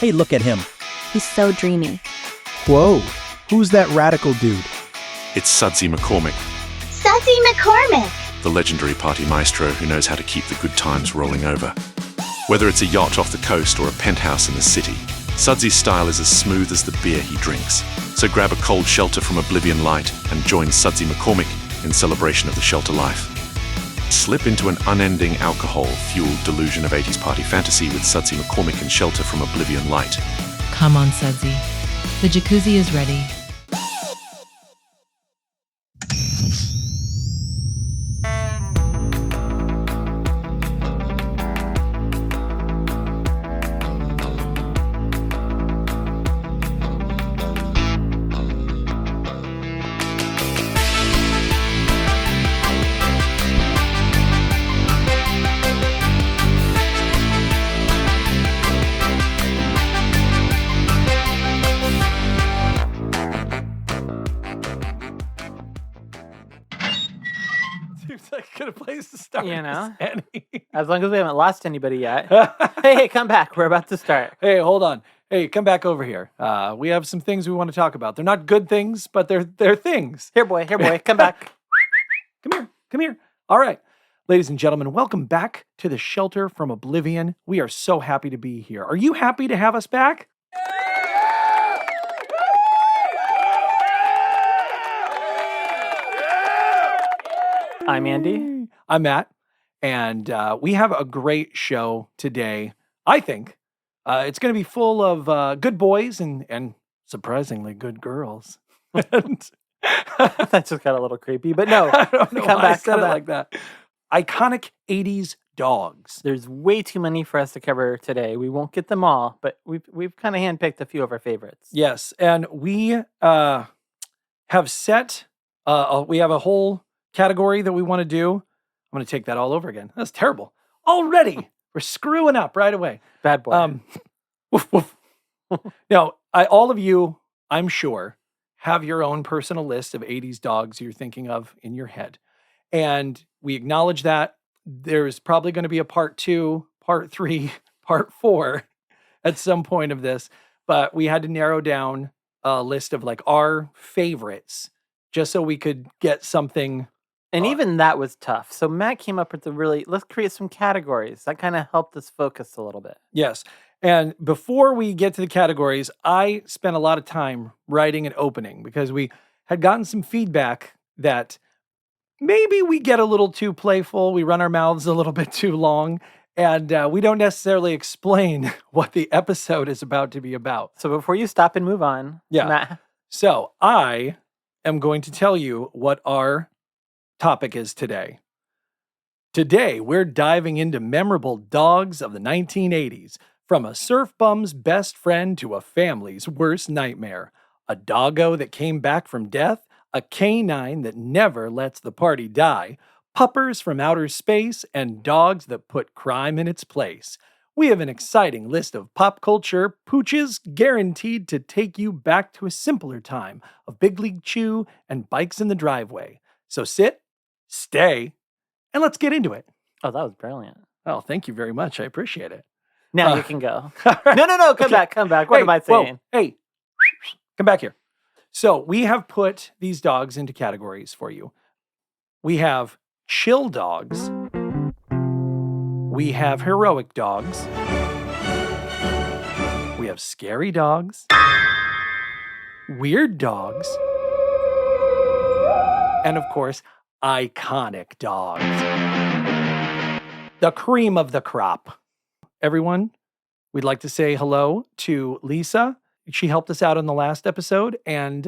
Hey, look at him. He's so dreamy. Whoa, who's that radical dude? It's Sudsy McCormick, Sudsy McCormick. the legendary party maestro who knows how to keep the good times rolling over. Whether it's a yacht off the coast or a penthouse in the city, Sudsy's style is as smooth as the beer he drinks. So grab a cold shelter from Oblivion Light and join Sudsy McCormick in celebration of the shelter life. Slip into an unending alcohol-fueled delusion of 80s party fantasy with Sudsy McCormick and Shelter from Oblivion Light. Come on, Sudsy. The jacuzzi is ready. Seems like a good place to start. You know? Annie. As long as we haven't lost anybody yet. Hey, come back. We're about to start. Hey, hold on. Hey, come back over here. We have some things we want to talk about. They're not good things, but they're things. Here, boy. Come back. Come here. All right. Ladies and gentlemen, welcome back to the Shelter from Oblivion. We are so happy to be here. Are you happy to have us back? I'm Andy. I'm Matt. And we have a great show today. I think it's going to be full of good boys and surprisingly good girls. And That just got a little creepy, but no. I don't know Come why I back, said come it back. like that. Iconic 80s dogs. There's way too many for us to cover today. We won't get them all, but we've kind of handpicked a few of our favorites. Yes, and we have set, we have a whole category that we want to do. I'm going to take that all over again. That's terrible. Already, we're screwing up right away. Bad boy. Woof, woof. Now, all of you, I'm sure, have your own personal list of 80s dogs you're thinking of in your head. And we acknowledge that. There's probably going to be a part 2, part 3, part 4 at some point of this. But we had to narrow down a list of like our favorites just so we could get something. And even that was tough. So Matt came up with let's create some categories. That kind of helped us focus a little bit. Yes. And before we get to the categories, I spent a lot of time writing an opening because we had gotten some feedback that maybe we get a little too playful. We run our mouths a little bit too long, and we don't necessarily explain what the episode is about to be about. So before you stop and move on, Yeah. Matt, So I am going to tell you what our topic is today. Today, we're diving into memorable dogs of the 1980s, from a surf bum's best friend to a family's worst nightmare. A doggo that came back from death, a canine that never lets the party die, puppers from outer space, and dogs that put crime in its place. We have an exciting list of pop culture pooches guaranteed to take you back to a simpler time of Big League Chew and bikes in the driveway. So sit, stay, and let's get into it. oh, that was brilliant. Oh, thank you very much. I appreciate it. Now Uh, you can go. All right. No, come Okay. back. What Hey, am I whoa, saying? Hey, come back here. So we have put these dogs into categories for you. We have chill dogs. We have heroic dogs. We have scary dogs. Weird dogs. And of course, iconic dogs. The cream of the crop. Everyone, we'd like to say hello to Lisa. She helped us out in the last episode, and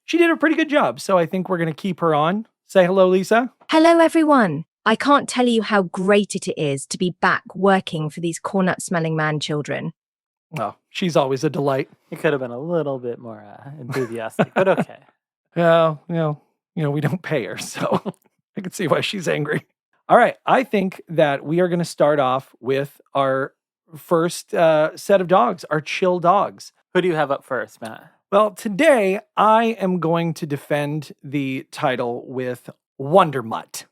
she did a pretty good job. So I think we're going to keep her on. Say hello, Lisa. Hello, everyone. I can't tell you how great it is to be back working for these cornut-smelling man children. Oh, she's always a delight. It could have been a little bit more enthusiastic, but okay. Well, we don't pay her, so I can see why she's angry. All right, I think that we are going to start off with our first set of dogs, our chill dogs. Who do you have up first, Matt? Well, today I am going to defend the title with Wonder Mutt.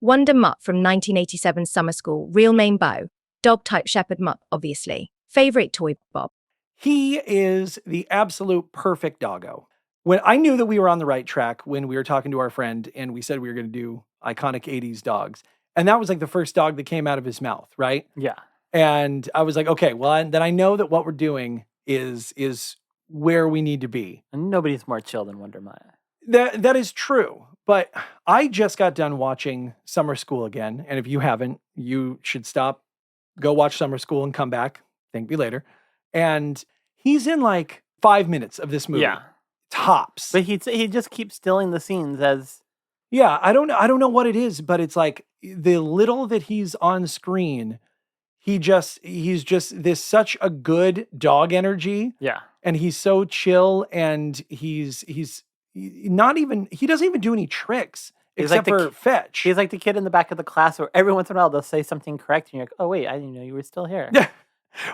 Wonder Mutt from 1987 Summer School, real name Bo. Dog type Shepherd Mutt, obviously. Favorite toy Bob. He is the absolute perfect doggo. When I knew that we were on the right track when we were talking to our friend and we said we were going to do iconic 80s dogs. And that was like the first dog that came out of his mouth, right? Yeah. And I was like, okay, well, then I know that what we're doing is where we need to be. And nobody's more chill than Wonder Mutt. That is true. But I just got done watching Summer School again. And if you haven't, you should stop, go watch Summer School and come back. Thank me later. And he's in like 5 minutes of this movie. Yeah. Tops. But he just keeps stealing the scenes as Yeah, I don't know what it is, but it's like the little that he's on screen, he's just this such a good dog energy. yeah. And he's so chill, and he's not even, he doesn't even do any tricks He's except like the for fetch. He's like the kid in the back of the class where every once in a while they'll say something correct and you're like, oh wait, I didn't know you were still here. Yeah.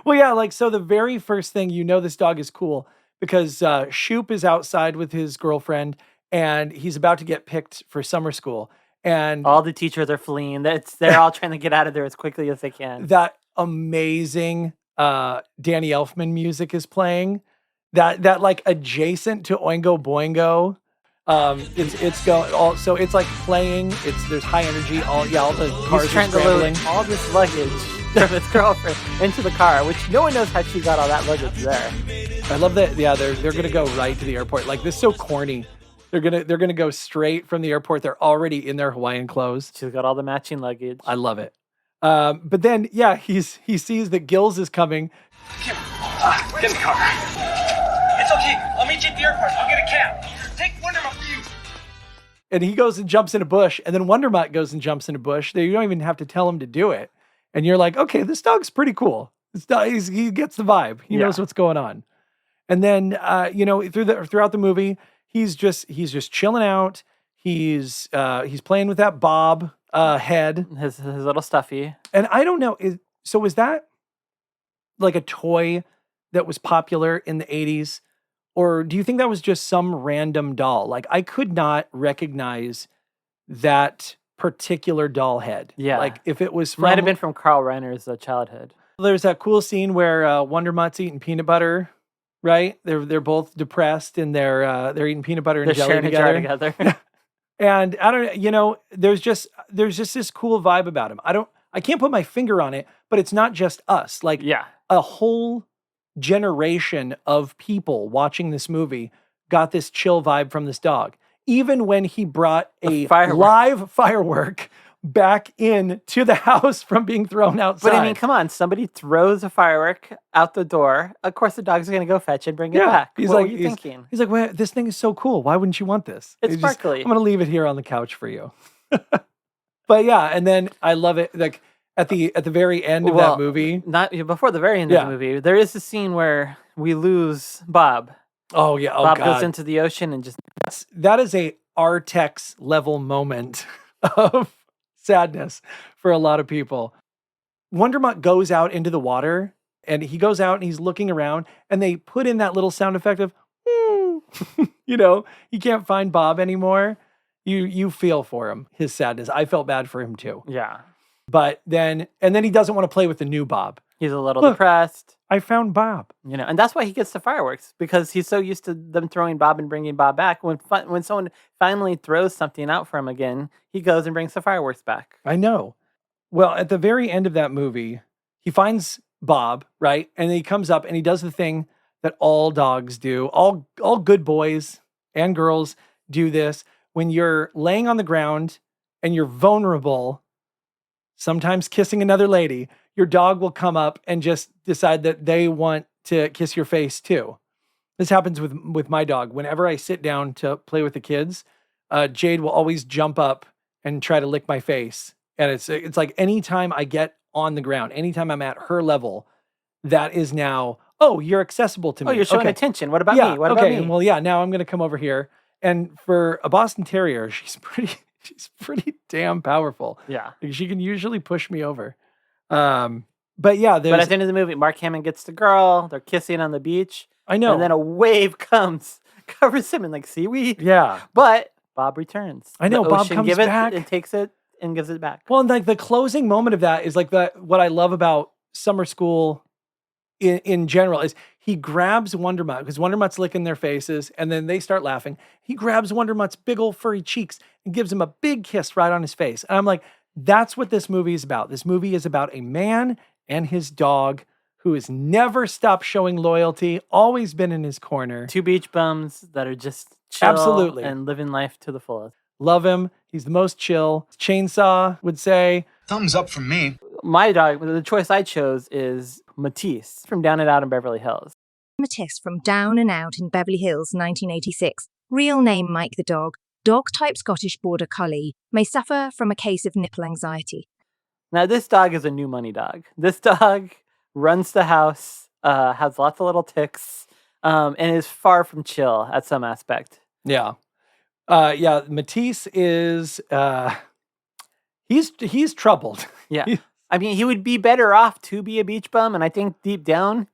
Well, yeah, like so the very first thing you know this dog is cool because Shoop is outside with his girlfriend and he's about to get picked for summer school. And All the teachers are fleeing. They're all trying to get out of there as quickly as they can. that amazing Danny Elfman music is playing. That like adjacent to Oingo Boingo. It's going all so it's like playing. There's high energy. All the cars He's are trying to scrambling. load all this luggage from his girlfriend into the car, which no one knows how she got all that luggage there. I love that. Yeah, they're gonna go right to the airport. Like this is so corny. They're gonna go straight from the airport. They're already in their Hawaiian clothes. She's got all the matching luggage. I love it. But then yeah, he sees that Gills is coming. Get in the car. It's okay. I'll meet you at the airport. I'll get a cab. Take Wonder Mutt for you. And he goes and jumps in a bush, and then Wonder Mutt goes and jumps in a bush. You don't even have to tell him to do it. And you're like, okay, this dog's pretty cool. This dog, he gets the vibe. He knows what's going on. And then, throughout the movie, he's just chilling out. He's playing with that Bob head. His little stuffy. And I don't know, is that like a toy that was popular in the 80s? Or do you think that was just some random doll? Like I could not recognize that particular doll head. Yeah. Like if it was from, Might have been from Carl Reiner's childhood. there's that cool scene where Wonder Mutt's eating peanut butter, right? They're both depressed and they're eating peanut butter and They're jelly sharing a jar together. And I don't, there's just this cool vibe about him. I can't put my finger on it, but it's not just us. Like Yeah. a whole generation of people watching this movie got this chill vibe from this dog. Even when he brought a live firework back in to the house from being thrown outside. But I mean, come on, somebody throws a firework out the door. Of course, the dog's going to go fetch it and bring it back. What were you thinking? He's like, well, this thing is so cool. Why wouldn't you want this? It's He's just, sparkly. I'm going to leave it here on the couch for you. But yeah, and then I love it. Like at the very end of that movie. Not before the very end of the movie. There is a scene where we lose Bob. Oh yeah. Oh Bob God. goes into the ocean and just. That is a Artex level moment of sadness for a lot of people. Wonder Mutt goes out into the water and he goes out and he's looking around and they put in that little sound effect of, he can't find Bob anymore. You feel for him, his sadness. I felt bad for him too. Yeah. But then he doesn't want to play with the new Bob. He's a little depressed. I found Bob. And that's why he gets the fireworks, because he's so used to them throwing Bob and bringing Bob back. When someone finally throws something out for him again, he goes and brings the fireworks back. I know. Well, at the very end of that movie, he finds Bob, right? And he comes up and he does the thing that all dogs do. All good boys and girls do this. When you're laying on the ground and you're vulnerable, sometimes kissing another lady, your dog will come up and just decide that they want to kiss your face too. This happens with my dog. Whenever I sit down to play with the kids, Jade will always jump up and try to lick my face. And it's like anytime I get on the ground, anytime I'm at her level, that is now, oh, you're accessible to me. Oh, you're showing attention. What about me? What about me? Well, yeah, now I'm going to come over here. And for a Boston Terrier, she's pretty damn powerful. Yeah. Like, she can usually push me over. But yeah, But at the end of the movie, Mark Hamill gets the girl. They're kissing on the beach. I know. And then a wave comes, covers him in like seaweed. Yeah. But Bob returns. I know, The Bob ocean comes back. and takes it and gives it back. Well, and like the closing moment of that is like what I love about Summer School in general is he grabs Wondermutt because Wondermutt's licking their faces and then they start laughing. He grabs Wondermutt's big old furry cheeks and gives him a big kiss right on his face. And I'm like, that's what this movie is about. This movie is about a man and his dog who has never stopped showing loyalty, always been in his corner. Two beach bums that are just chill Absolutely. and living life to the fullest. Love him. He's the most chill. Chainsaw would say, thumbs up from me. My dog, the choice I chose is Matisse from Down and Out in Beverly Hills. Matisse from Down and Out in Beverly Hills, 1986. Real name Mike the dog. Dog type Scottish Border Collie. May suffer from a case of nipple anxiety. Now, this dog is a new money dog. This dog runs the house, has lots of little ticks, and is far from chill at some aspect. Yeah. Yeah, Matisse is, he's troubled. Yeah. I mean, he would be better off to be a beach bum, and I think deep down,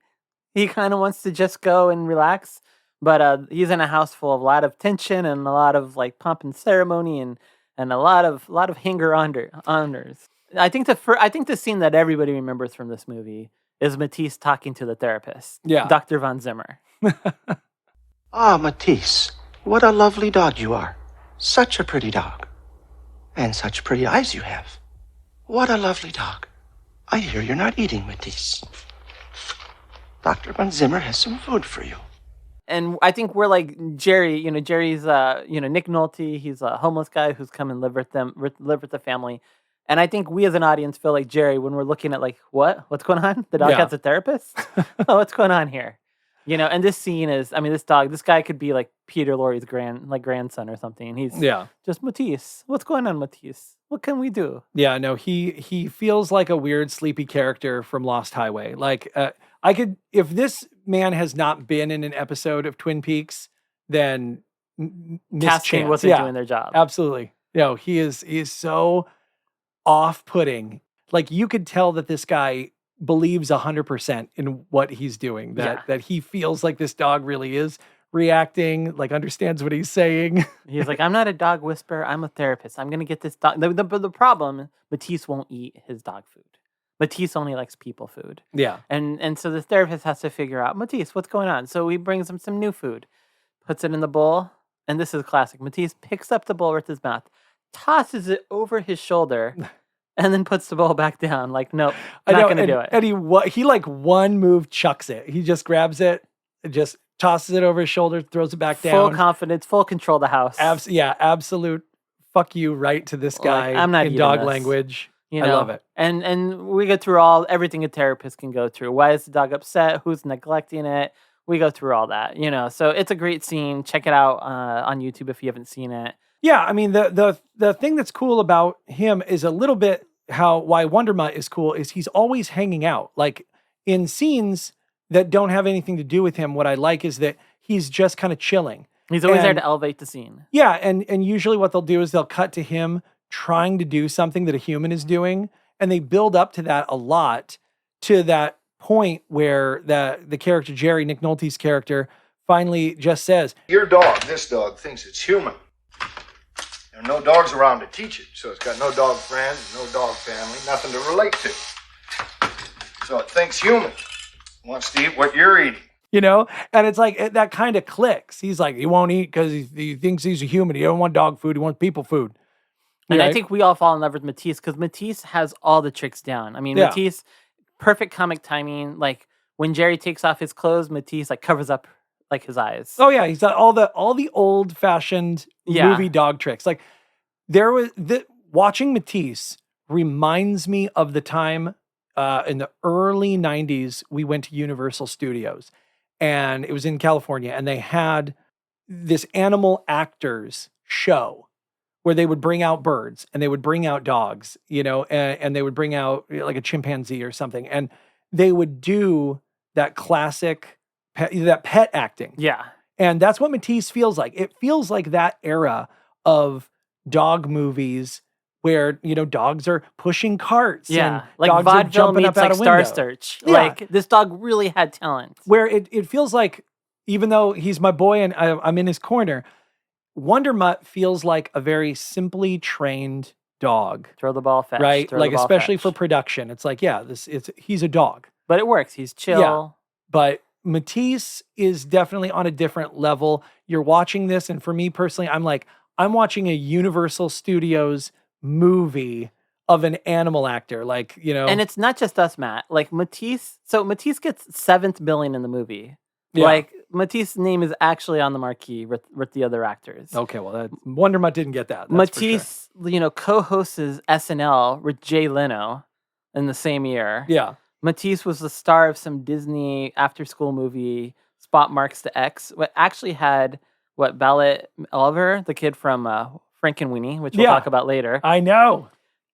he kind of wants to just go and relax. But he's in a house full of a lot of tension and a lot of like pomp and ceremony and a lot of hanger honors. I think the scene that everybody remembers from this movie is Matisse talking to the therapist, Dr. Von Zimmer. Ah, Matisse, what a lovely dog you are. Such a pretty dog. And such pretty eyes you have. What a lovely dog. I hear you're not eating, Matisse. Dr. Von Zimmer has some food for you. And I think we're like Jerry, Jerry's, Nick Nolte. He's a homeless guy who's come and live with the family. And I think we as an audience feel like Jerry when we're looking at like, what's going on? The dog has a therapist? What's going on here? And this scene is, this guy could be like Peter Lorre's grandson or something. He's just Matisse. What's going on, Matisse? What can we do? Yeah, no, he feels like a weird sleepy character from Lost Highway. Like, if this man has not been in an episode of Twin Peaks, then casting wasn't doing their job. Absolutely. He is so off-putting. Like, you could tell that this guy believes 100% in what he's doing, that he feels like this dog really is reacting, like understands what he's saying. He's like, I'm not a dog whisperer, I'm a therapist. I'm going to get this dog. The problem, Matisse won't eat his dog food. Matisse only likes people food. Yeah. And so the therapist has to figure out, Matisse, what's going on? So he brings him some new food, puts it in the bowl, and this is classic. Matisse picks up the bowl with his mouth, tosses it over his shoulder, and then puts the bowl back down. Like, nope, not going to do it. And he like one move chucks it. He just grabs it, and just tosses it over his shoulder, throws it back down. Full confidence, full control of the house. Absolute fuck you right to this guy. Like, I'm not in dog language. I love it. And we go through everything a therapist can go through. Why is the dog upset? Who's neglecting it? We go through all that, So it's a great scene. Check it out on YouTube if you haven't seen it. Yeah, I mean, the thing that's cool about him is a little bit why Wondermutt is cool is he's always hanging out. Like, in scenes that don't have anything to do with him, what I like is that he's just kind of chilling. He's always there to elevate the scene. Yeah, and usually what they'll do is they'll cut to him trying to do something that a human is doing, and they build up to that a lot, to that point where the character Jerry, Nick Nolte's character, finally just says, Your dog, this dog, thinks it's human. There are no dogs around to teach it, so it's got no dog friends, no dog family, nothing to relate to. So it thinks human. Wants to eat what you're eating. And it's like, that kind of clicks. He's like, he won't eat because he thinks he's a human. He don't want dog food. He wants people food. And I think we all fall in love with Matisse because Matisse has all the tricks down. I mean, Matisse, perfect comic timing. Like, when Jerry takes off his clothes, Matisse like covers up like his eyes. Oh yeah, he's got all the old fashioned movie dog tricks. Like, watching Matisse reminds me of the time in the early 90s we went to Universal Studios, and it was in California, and they had this animal actors show where they would bring out birds and they would bring out dogs, and they would bring out like a chimpanzee or something, and they would do that classic pet acting. Yeah. And that's what Matisse feels like. It feels like that era of dog movies where, dogs are pushing carts. Yeah. And like dogs vaudeville are jumping meets up out like a window. Star Search. Yeah. Like, this dog really had talent. Where it feels like, even though he's my boy and I'm in his corner, Wondermutt feels like a very simply trained dog. Throw the ball, fetch. Right? Throw Like, the ball, especially fetch. for production. It's like, he's a dog. But it works. He's chill. But Matisse is definitely on a different level. You're watching this, and for me personally, I'm watching a Universal Studios movie of an animal actor. Like, And it's not just us, Matt. Like Matisse, so Matisse gets 7th billing in the movie. Yeah. Like Matisse's name is actually on the marquee with the other actors. Okay, well, Wonder Mutt didn't get that. That's Matisse, co-hosts SNL with Jay Leno in the same year. Yeah. Matisse was the star of some Disney after-school movie, Spot Marks the X. What actually had Ballot Oliver, the kid from Franken, which we'll talk about later. I know.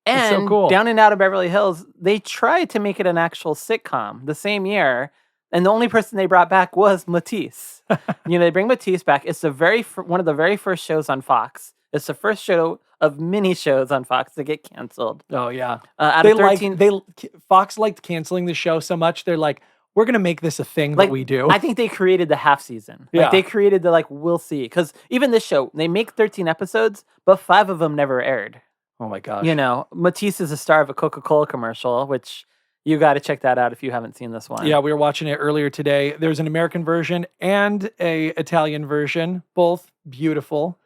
And it's so cool. Down and Out of Beverly Hills, they tried to make it an actual sitcom the same year. And the only person they brought back was Matisse. They bring Matisse back. It's one of the very first shows on Fox. It's the first show of many shows on Fox that get canceled. Oh, yeah. Out of 13... Fox liked canceling the show so much, they're like, we're going to make this a thing that we do. I think they created the half season. Yeah. They created the, we'll see. Because even this show, they make 13 episodes, but 5 of them never aired. Oh, my gosh. Matisse is a star of a Coca-Cola commercial, which... You got to check that out if you haven't seen this one. Yeah, we were watching it earlier today. There's an American version and a Italian version, both beautiful.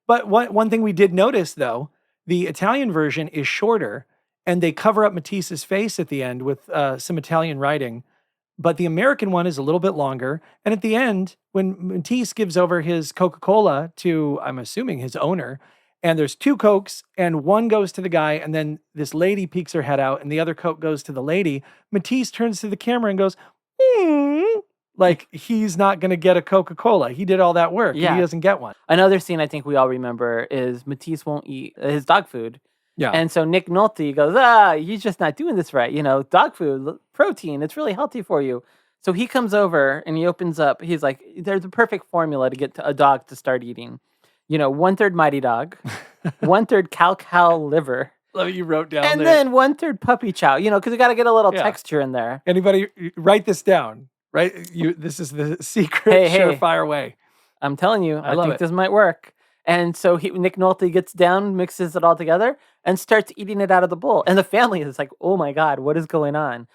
But one thing we did notice, though, the Italian version is shorter, and they cover up Matisse's face at the end with some Italian writing. But the American one is a little bit longer. And at the end, when Matisse gives over his Coca-Cola to, I'm assuming, his owner, and there's 2 Cokes, and one goes to the guy, and then this lady peeks her head out, and the other Coke goes to the lady. Matisse turns to the camera and goes, like he's not going to get a Coca-Cola. He did all that work. Yeah. He doesn't get one. Another scene I think we all remember is Matisse won't eat his dog food. Yeah. And so Nick Nolte goes, you're just not doing this right. Dog food, protein, it's really healthy for you. So he comes over, and he opens up. He's like, there's a perfect formula to get a dog to start eating. 1/3 Mighty Dog, 1/3 cow liver. Love what you wrote down and there. then 1/3 puppy chow, because you got to get a little texture in there. Anybody write this down, right? This is the secret surefire way. I'm telling you, I think this might work. And so Nick Nolte gets down, mixes it all together, and starts eating it out of the bowl. And the family is like, oh my God, what is going on?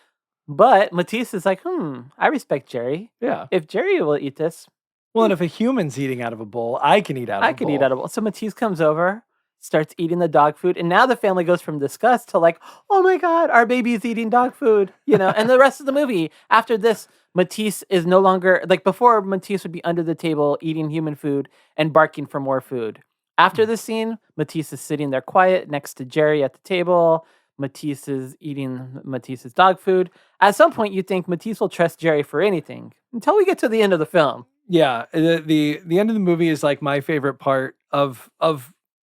But Matisse is like, I respect Jerry. Yeah. If Jerry will eat this. Well, and if a human's eating out of a bowl, I can eat out of a bowl. I can eat out of a bowl. So Matisse comes over, starts eating the dog food, and now the family goes from disgust to like, oh my God, our baby's eating dog food, And the rest of the movie, after this, Matisse is no longer, before Matisse would be under the table eating human food and barking for more food. After this scene, Matisse is sitting there quiet next to Jerry at the table. Matisse is eating Matisse's dog food. At some point, you think Matisse will trust Jerry for anything until we get to the end of the film. Yeah, the end of the movie is like my favorite part of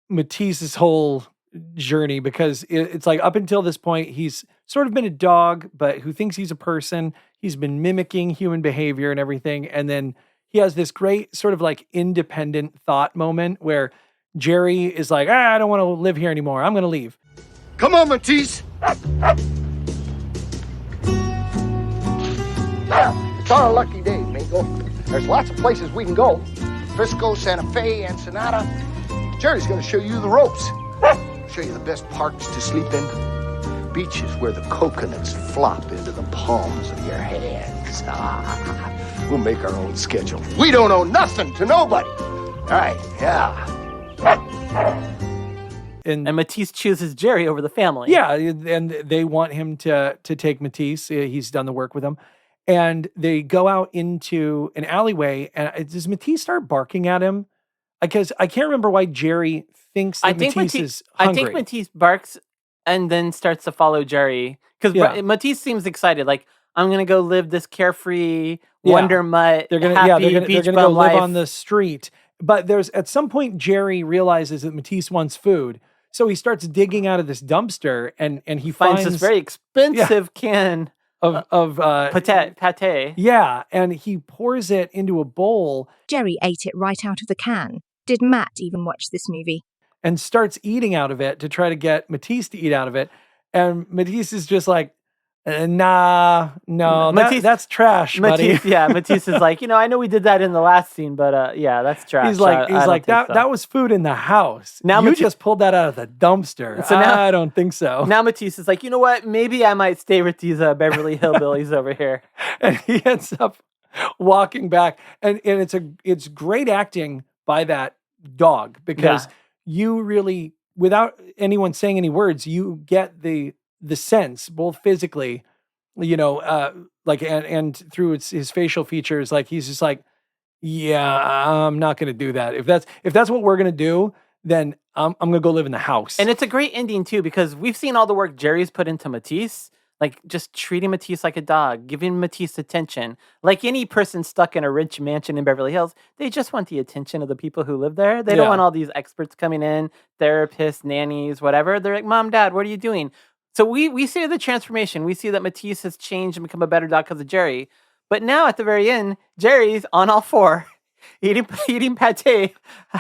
Matisse's whole journey, because it's like up until this point he's sort of been a dog, but who thinks he's a person. He's been mimicking human behavior and everything, and then he has this great sort of like independent thought moment where Jerry is like, I don't want to live here anymore. I'm going to leave. Come on, Matisse. It's our lucky day, Mingo. There's lots of places we can go. Frisco, Santa Fe, Ensenada. Jerry's going to show you the ropes. Show you the best parks to sleep in. Beaches where the coconuts flop into the palms of your hands. We'll make our own schedule. We don't owe nothing to nobody. All right, yeah. And Matisse chooses Jerry over the family. Yeah, and they want him to take Matisse. He's done the work with him. And they go out into an alleyway, and does Matisse start barking at him? Because I can't remember why Jerry thinks that Matisse is hungry. I think Matisse barks and then starts to follow Jerry. Because Matisse seems excited. Like, I'm going to go live this carefree, Wonder Mutt, they're gonna go live on the street. But at some point, Jerry realizes that Matisse wants food. So he starts digging out of this dumpster, and he finds this very expensive can of pate. Yeah, and he pours it into a bowl. Jerry ate it right out of the can. Did Matt even watch this movie? And starts eating out of it to try to get Matisse to eat out of it. And Matisse is just like, Nah, no, Matisse- that's trash, buddy. Matisse is like, I know we did that in the last scene, but yeah, that's trash. He's like, I don't think so. that was food in the house. Now You just pulled that out of the dumpster. So now- I don't think so. Now Matisse is like, you know what? Maybe I might stay with these Beverly Hillbillies over here. And he ends up walking back, and it's great acting by that dog because you really, without anyone saying any words, you get the sense, both physically, like and through his facial features, like he's just like, yeah, I'm not gonna do that. If that's what we're gonna do, then I'm gonna go live in the house. And it's a great ending too, because we've seen all the work Jerry's put into Matisse, like just treating Matisse like a dog, giving Matisse attention. Like any person stuck in a rich mansion in Beverly Hills, they just want the attention of the people who live there. They don't want all these experts coming in, therapists, nannies, whatever. They're like, Mom, Dad, what are you doing? So we see the transformation. We see that Matisse has changed and become a better dog because of Jerry. But now at the very end, Jerry's on all four, eating pate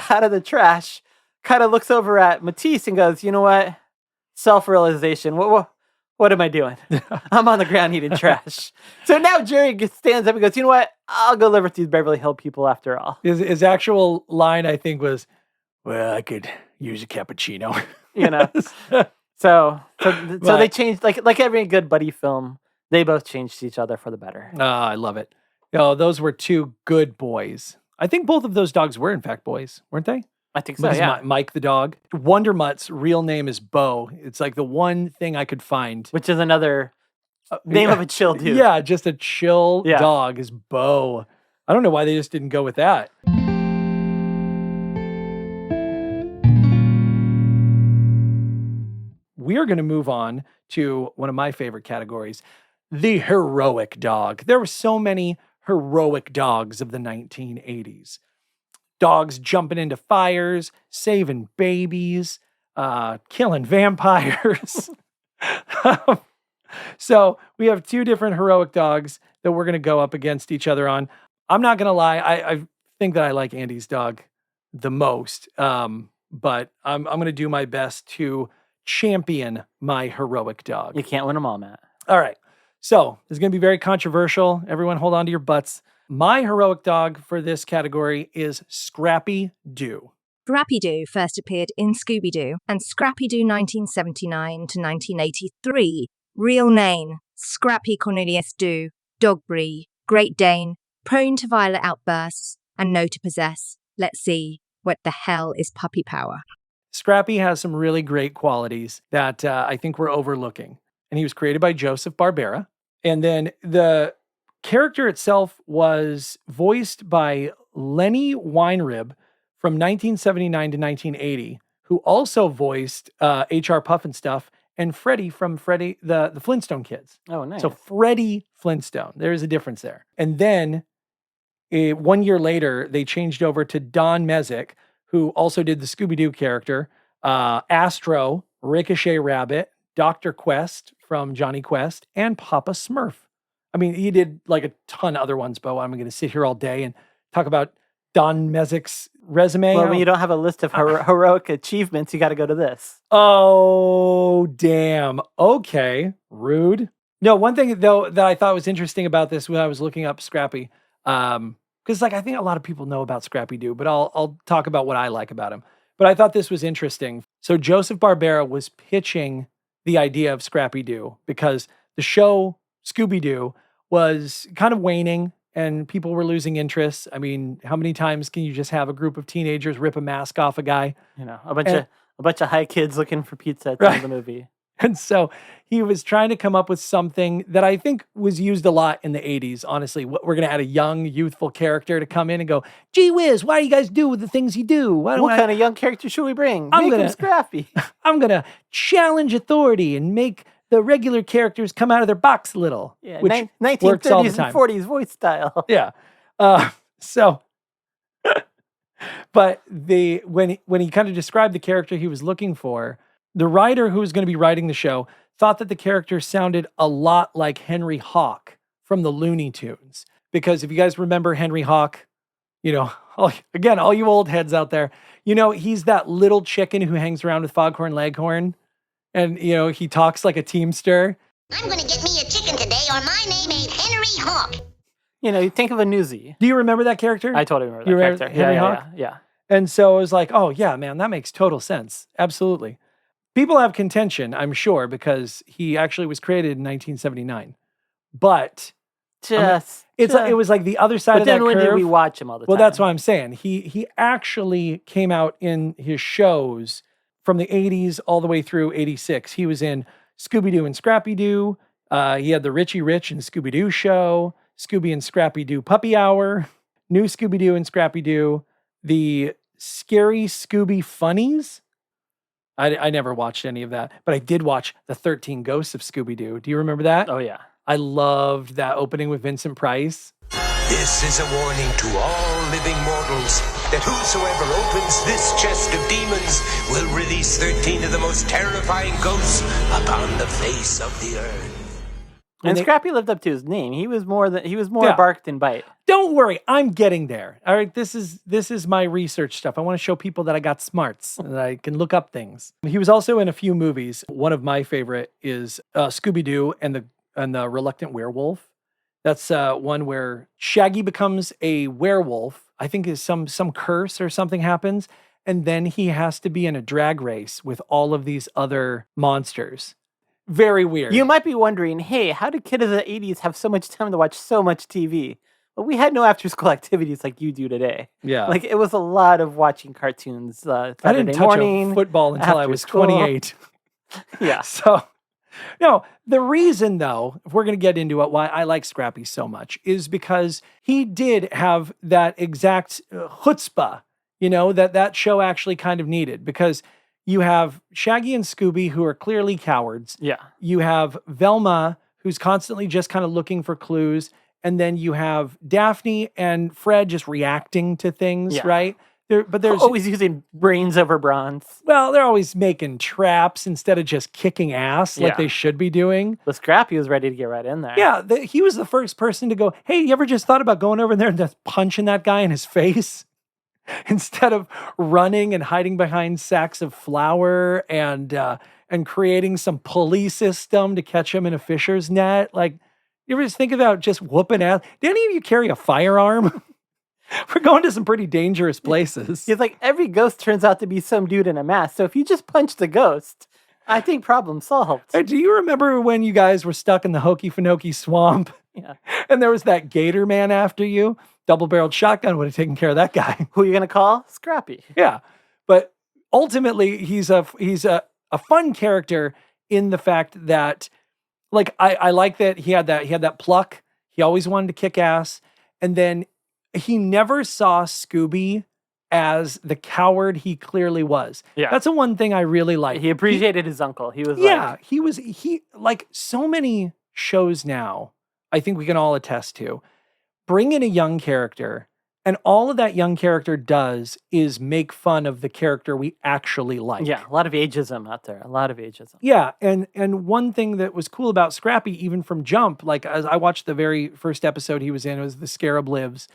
out of the trash, kind of looks over at Matisse and goes, you know what? Self-realization. What am I doing? I'm on the ground eating trash. So now Jerry stands up and goes, you know what? I'll go live with these Beverly Hill people after all. His actual line, I think, was, well, I could use a cappuccino. So they changed, like every good buddy film, they both changed each other for the better. I love it. Those were two good boys. I think both of those dogs were, in fact, boys, weren't they? I think so, yeah. Mike the dog. Wonder Mutt's real name is Bo. It's like the one thing I could find. Which is another name of a chill dude. Yeah, just a chill dog is Bo. I don't know why they just didn't go with that. We are going to move on to one of my favorite categories, the heroic dog. There were so many heroic dogs of the 1980s. Dogs jumping into fires, saving babies, killing vampires. So we have two different heroic dogs that we're going to go up against each other on. I'm not going to lie. I think that I like Andy's dog the most, but I'm going to do my best to champion my heroic dog. You can't win them all, Matt. All right. So this is going to be very controversial. Everyone hold on to your butts. My heroic dog for this category is Scrappy Doo. Scrappy Doo first appeared in Scooby-Doo and Scrappy Doo 1979 to 1983. Real name, Scrappy Cornelius Doo, dog breed, Great Dane, prone to violent outbursts and known to possess, let's see, what the hell is puppy power? Scrappy has some really great qualities that I think we're overlooking. And he was created by Joseph Barbera. And then the character itself was voiced by Lenny Weinrib from 1979 to 1980, who also voiced H.R. Pufnstuf and Freddie from the Flintstone Kids. Oh, nice. So Freddie Flintstone. There is a difference there. And then 1 year later, they changed over to Don Mezek, who also did the Scooby-Doo character, Astro, Ricochet Rabbit, Dr. Quest from Johnny Quest, and Papa Smurf. I mean, he did like a ton of other ones, but I'm going to sit here all day and talk about Don Mezek's resume. Well, when you don't have a list of heroic achievements, you got to go to this. Oh, damn. Okay. Rude. No, one thing, though, that I thought was interesting about this when I was looking up Scrappy, because like I think a lot of people know about Scrappy Doo, but I'll talk about what I like about him. But I thought this was interesting. So Joseph Barbera was pitching the idea of Scrappy Doo because the show Scooby-Doo was kind of waning and people were losing interest. I mean, how many times can you just have a group of teenagers rip a mask off a guy? You know, a bunch of high kids looking for pizza at the end of the movie. And so he was trying to come up with something that I think was used a lot in the 80s. Honestly, we're going to add a young, youthful character to come in and go, gee whiz, why do you guys do the things you do? What kind of young character should we bring? Make him Scrappy. I'm going to challenge authority and make the regular characters come out of their box a little. Yeah, which 1930s and 40s voice style. Yeah. But when he kind of described the character he was looking for, the writer who was going to be writing the show thought that the character sounded a lot like Henry Hawk from the Looney Tunes. Because if you guys remember Henry Hawk, you know, all you old heads out there, you know, he's that little chicken who hangs around with Foghorn Leghorn. And, you know, he talks like a teamster. I'm gonna get me a chicken today, or my name ain't Henry Hawk. You know, you think of a newsie. Do you remember that character? I totally remember You that remember character. Henry yeah, Hawk? yeah. And so I was like, oh, yeah, man, that makes total sense. Absolutely. People have contention, I'm sure, because he actually was created in 1979. But it was like the other side of that curve. But then when did we watch him all the time? Well, that's what I'm saying. He actually came out in his shows from the 80s all the way through 86. He was in Scooby-Doo and Scrappy-Doo. He had the Richie Rich and Scooby-Doo show, Scooby and Scrappy-Doo Puppy Hour, New Scooby-Doo and Scrappy-Doo, the Scary Scooby Funnies. I never watched any of that, but I did watch the 13 Ghosts of Scooby-Doo. Do you remember that? Oh, yeah. I loved that opening with Vincent Price. This is a warning to all living mortals that whosoever opens this chest of demons will release 13 of the most terrifying ghosts upon the face of the earth. And Scrappy lived up to his name. He was more bark than bite. Don't worry, I'm getting there. All right, this is my research stuff. I want to show people that I got smarts and that I can look up things. He was also in a few movies. One of my favorite is Scooby-Doo and the Reluctant Werewolf. That's one where Shaggy becomes a werewolf. I think is some curse or something happens, and then he has to be in a drag race with all of these other monsters. Very weird. You might be wondering, hey, how did kids of the 80s have so much time to watch so much TV? Well, we had no after-school activities like you do today. Yeah. Like, it was a lot of watching cartoons. I didn't touch a football until I was 28. Yeah. So, no, the reason, though, if we're going to get into it, why I like Scrappy so much is because he did have that exact chutzpah, that show actually kind of needed, because you have Shaggy and Scooby, who are clearly cowards. Yeah. You have Velma, who's constantly just kind of looking for clues. And then you have Daphne and Fred just reacting to things, right? But there's always using brains over bronze. Well, they're always making traps instead of just kicking ass like they should be doing. But Scrappy was ready to get right in there. Yeah, he was the first person to go, hey, you ever just thought about going over there and just punching that guy in his face? Instead of running and hiding behind sacks of flour and creating some pulley system to catch him in a fisher's net. Like, you ever just think about just whooping ass? Did any of you carry a firearm? We're going to some pretty dangerous places. It's like every ghost turns out to be some dude in a mask. So if you just punch the ghost, I think problem solved. Hey, do you remember when you guys were stuck in the Hokey Finoki swamp? Yeah. And there was that gator man after you? Double-barreled shotgun would have taken care of that guy. Who are you going to call? Scrappy. Yeah. But ultimately, he's a fun character in the fact that, like, I like that he had that pluck. He always wanted to kick ass. And then he never saw Scooby as the coward he clearly was. Yeah. That's the one thing I really like. He appreciated his uncle. He was like so many shows now, I think we can all attest to, bring in a young character, and all of that young character does is make fun of the character we actually like. Yeah, a lot of ageism out there. A lot of ageism. Yeah, and one thing that was cool about Scrappy, even from Jump, like as I watched the very first episode he was in, it was The Scarab Lives.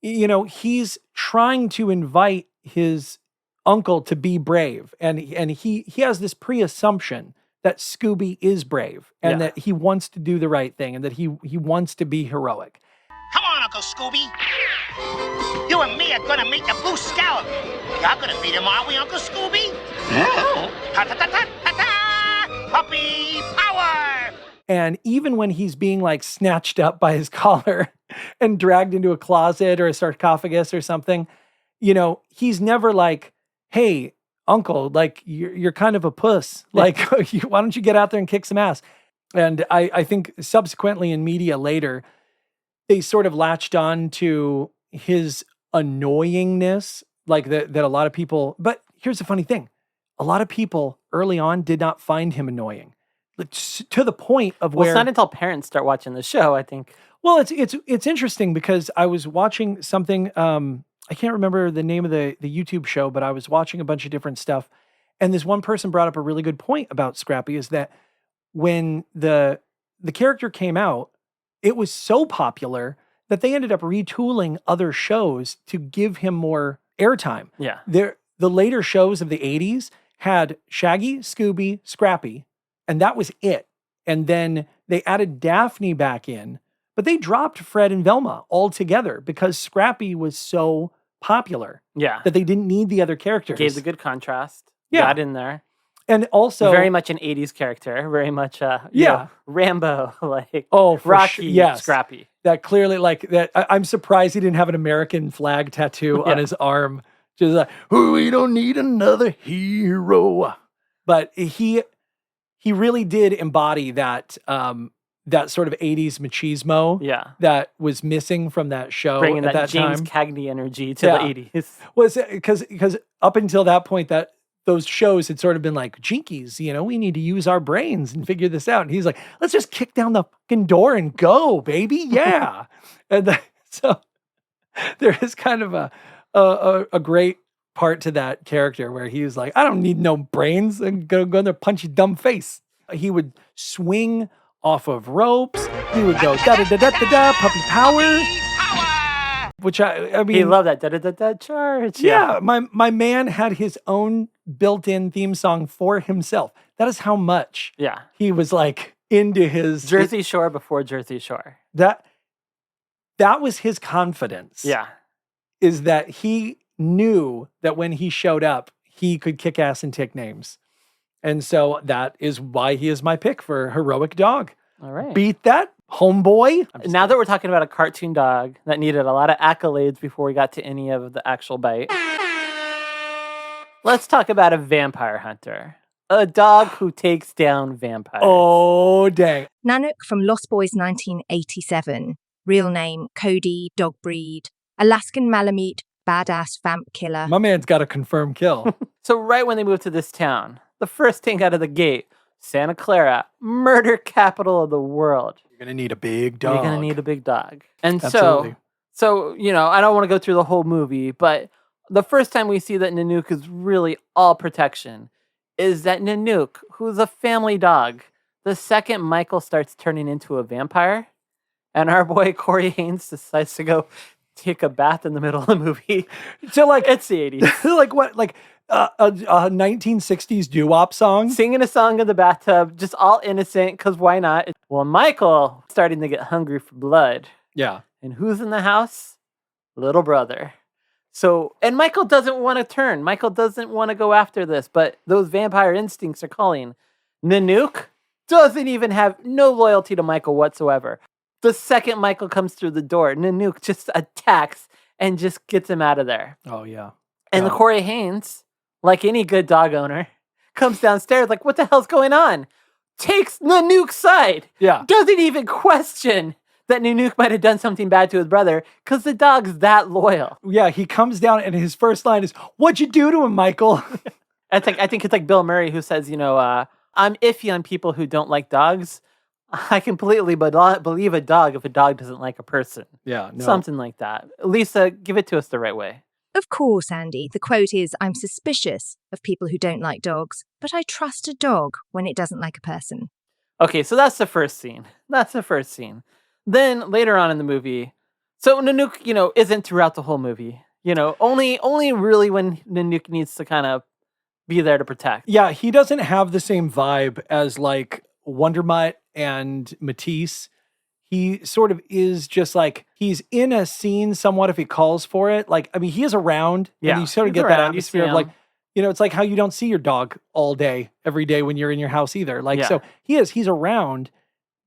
He's trying to invite his uncle to be brave, and he has this pre-assumption that Scooby is brave, and that he wants to do the right thing, and that he wants to be heroic. Come on, Uncle Scooby. You and me are gonna meet the Blue Scout. You're gonna beat him, aren't we, Uncle Scooby? Ta-ta-ta-ta-ta! Puppy power! And even when he's being like snatched up by his collar and dragged into a closet or a sarcophagus or something, he's never like, hey, uncle, like you're kind of a puss. Like, why don't you get out there and kick some ass? And I think subsequently in media later, they sort of latched on to his annoyingness, like that a lot of people, but here's the funny thing. A lot of people early on did not find him annoying, to the point of where... Well, it's not until parents start watching the show, I think. Well, it's interesting because I was watching something, I can't remember the name of the YouTube show, but I was watching a bunch of different stuff. And this one person brought up a really good point about Scrappy, is that when the character came out, it was so popular that they ended up retooling other shows to give him more airtime. Yeah. The later shows of the 80s had Shaggy, Scooby, Scrappy, and that was it. And then they added Daphne back in, but they dropped Fred and Velma altogether because Scrappy was so popular Yeah. that they didn't need the other characters. Gave the good contrast. Yeah. Got in there. And also very much an 80s character, very much you Yeah. know, Rambo, like for Rocky, sure. Yes. Scrappy. That clearly, like that. I'm surprised he didn't have an American flag tattoo on his arm. Just like, oh, we don't need another hero. But he really did embody that that sort of 80s machismo that was missing from that show. Bringing at that James time. Cagney energy to the 80s. Was because up until that point, that those shows had sort of been like, jinkies, you know, we need to use our brains and figure this out. And he's like, let's just kick down the fucking door and go, baby. Yeah. So there is kind of a great part to that character where he was like, I don't need no brains. I'm gonna go in there, punch your dumb face. He would swing off of ropes. He would go da-da-da-da-da-da, puppy power. Which I mean, he loved that da-da-da-da charge. Yeah, my man had his own built-in theme song for himself. That is how much he was like into his Jersey Shore before Jersey Shore. That was his confidence. Yeah. Is that he knew that when he showed up, he could kick ass and take names. And so that is why he is my pick for heroic dog. All right. Beat that, homeboy. Now that we're talking about a cartoon dog that needed a lot of accolades before we got to any of the actual bite, let's talk about a vampire hunter. A dog who takes down vampires. Oh, dang. Nanook from Lost Boys 1987. Real name, Cody, dog breed. Alaskan Malamute, badass vamp killer. My man's got a confirmed kill. So right when they moved to this town, the first thing out of the gate, Santa Clara, murder capital of the world. You're going to need a big dog. You're going to need a big dog. And Absolutely. so, you know, I don't want to go through the whole movie, but the first time we see that Nanook is really all protection is that Nanook, who's a family dog, the second Michael starts turning into a vampire, and our boy Corey Haines decides to go take a bath in the middle of the movie. So, like, it's the 80s. Like what? Like a 1960s doo-wop song? Singing a song in the bathtub, just all innocent, because why not? Well, Michael starting to get hungry for blood. Yeah. And who's in the house? Little brother. So, and Michael doesn't want to turn. Michael doesn't want to go after this, but those vampire instincts are calling. Nanook doesn't even have no loyalty to Michael whatsoever. The second Michael comes through the door, Nanook just attacks and just gets him out of there. Oh, yeah. And the Corey Haines, like any good dog owner, comes downstairs like, what the hell's going on? Takes Nanook's side. Yeah. Doesn't even question that Nanook might have done something bad to his brother because the dog's that loyal. Yeah, he comes down and his first line is, what'd you do to him, Michael? I think it's like Bill Murray who says, you know, I'm iffy on people who don't like dogs. I completely believe a dog if a dog doesn't like a person. Yeah, no. Something like that. Lisa, give it to us the right way. Of course, Andy. The quote is, I'm suspicious of people who don't like dogs, but I trust a dog when it doesn't like a person. Okay, so that's the first scene. Then later on in the movie, so Nanook, you know, isn't throughout the whole movie. You know, only really when Nanook needs to kind of be there to protect. Yeah, he doesn't have the same vibe as like Wondermutt and Matisse. He sort of is just like, he's in a scene somewhat if he calls for it. Like, I mean, he is around. Yeah, and you sort of he's get that around, you atmosphere see of like, him. you know, it's like how you don't see your dog all day, every day when you're in your house either. Like, Yeah. so he's around,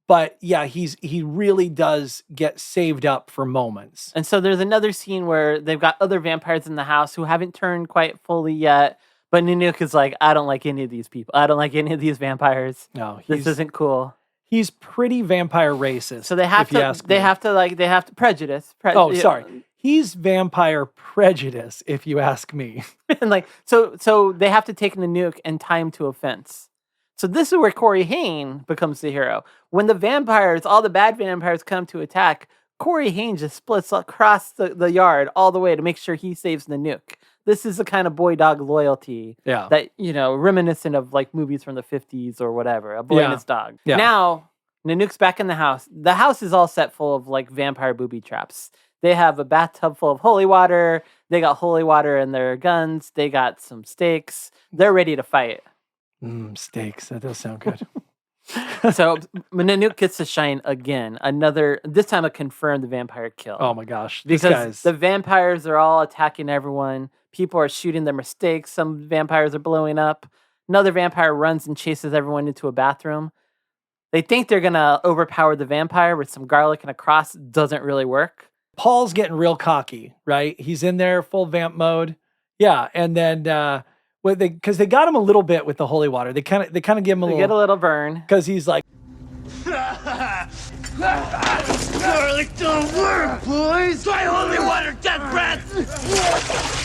but yeah, he really does get saved up for moments. And so there's another scene where they've got other vampires in the house who haven't turned quite fully yet. But Nanook is like, I don't like any of these people. I don't like any of these vampires. No, this isn't cool. He's pretty vampire racist. So they have if you ask me. they have to prejudice. Oh, sorry. He's vampire prejudice, if you ask me. And like, so they have to take Nanook and tie him to a fence. So this is where Corey Haim becomes the hero. When the vampires, all the bad vampires come to attack, Corey Haim just splits across the yard all the way to make sure he saves Nanook. This is the kind of boy-dog loyalty that, you know, reminiscent of like movies from the 50s or whatever. A boy and his dog. Yeah. Now, Nanook's back in the house. The house is all set full of like vampire booby traps. They have a bathtub full of holy water. They got holy water in their guns. They got some stakes. They're ready to fight. Steaks. That does sound good. So Nanook gets to shine again. This time a confirmed vampire kill. Oh my gosh. These Because guys. the vampires are all attacking everyone. People are shooting their mistakes. Some vampires are blowing up. Another vampire runs and chases everyone into a bathroom. They think they're going to overpower the vampire with some garlic and a cross. Doesn't really work. Paul's getting real cocky, right? He's in there full vamp mode. Yeah. And then, because they got him a little bit with the holy water. They kind of give him a They little. get a little burn. Because he's like, Garlic don't work, boys! Try holy water, death breath!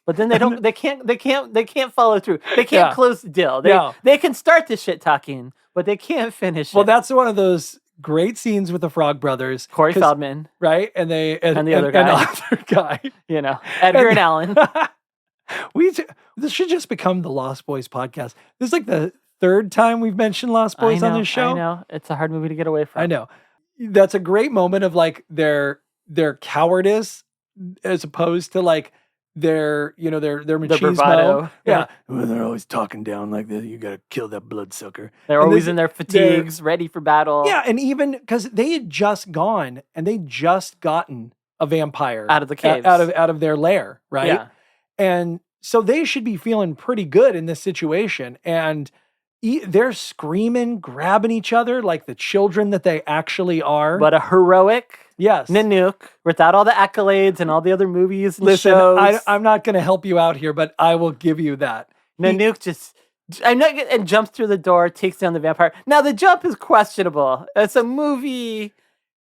But then they can't follow through. They can't close the deal. They can start the shit talking, but they can't finish it. well, that's one of those great scenes with the Frog Brothers. Corey Feldman, Right? And the other guy. And the other guy. You know, Edgar and Allan. This should just become the Lost Boys podcast. This is like the third time we've mentioned Lost Boys on this show. I know. It's a hard movie to get away from. I know. That's a great moment of like their cowardice as opposed to like their machismo. bravado. Yeah. Well, they're always talking down like this. You got to kill that bloodsucker. They're And always this- in their fatigues, ready for battle. Yeah, and even because they had just gone and they just gotten a vampire Out of the caves. out of their lair, right? Yeah. And so they should be feeling pretty good in this situation. And they're screaming, grabbing each other like the children that they actually are. But a heroic yes, Nanook without all the accolades and all the other movies and listen, shows. I'm not going to help you out here, but I will give you that. Nanook and jumps through the door, takes down the vampire. Now the jump is questionable. It's a movie.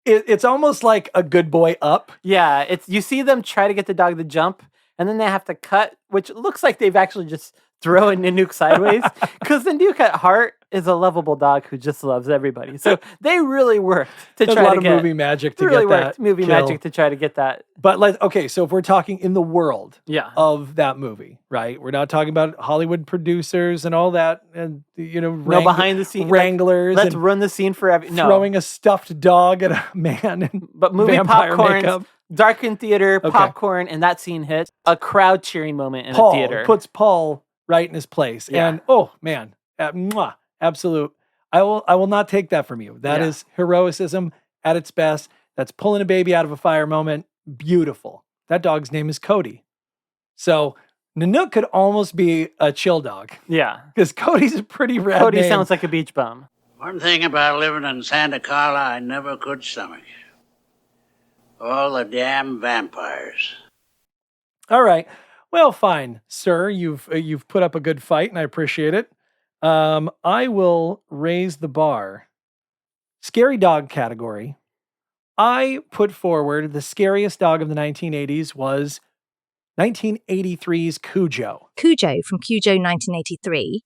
It's almost like a Good Boy Up. Yeah, you see them try to get the dog to jump, and then they have to cut, which looks like they've actually just thrown Nanook sideways. Because Nanook at heart is a lovable dog who just loves everybody. So they really worked to There's try a lot to of get movie magic to really get that worked movie kill. magic to try to get that. But okay, so if we're talking in the world Yeah. of that movie, right? We're not talking about Hollywood producers and all that, and No behind the scenes wranglers. Let's and run the scene for no. throwing a stuffed dog at a man in But movie vampire popcorn, makeup. darkened theater, Okay. popcorn, and that scene hits a crowd cheering moment in Paul a theater. puts Paul right in his place, Yeah. and oh man, absolute. I will not take that from you. That is heroicism at its best. That's pulling a baby out of a fire moment. Beautiful. That dog's name is Cody. So Nanook could almost be a chill dog. Yeah. Because Cody's a pretty rad Cody name. sounds like a beach bum. One thing about living in Santa Carla I never could stomach. All the damn vampires. All right. Well, fine, sir. You've put up a good fight, and I appreciate it. I will raise the bar. Scary dog category. I put forward the scariest dog of the 1980s was 1983's Cujo. Cujo from Cujo 1983.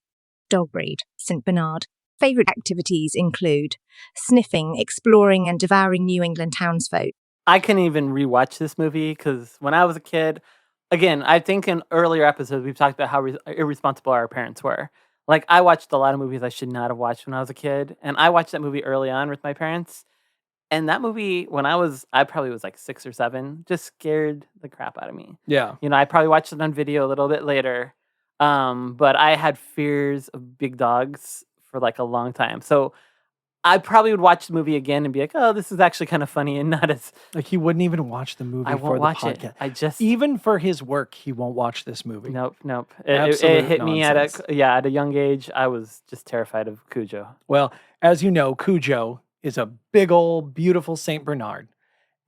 Dog breed, St. Bernard. Favorite activities include sniffing, exploring, and devouring New England townsfolk. I couldn't even rewatch this movie because when I was a kid, again, I think in earlier episodes we've talked about how irresponsible our parents were. Like, I watched a lot of movies I should not have watched when I was a kid, and I watched that movie early on with my parents. And that movie, when I probably was like 6 or 7, just scared the crap out of me. Yeah. You know, I probably watched it on video a little bit later, but I had fears of big dogs for like a long time. So I probably would watch the movie again and be like, oh, this is actually kind of funny and not as... Like, he wouldn't even watch the movie I for won't the watch podcast. it. I just... Even for his work, he won't watch this movie. Nope. Absolute It hit me nonsense. at a young age. I was just terrified of Cujo. Well, as you know, Cujo is a big old beautiful Saint Bernard.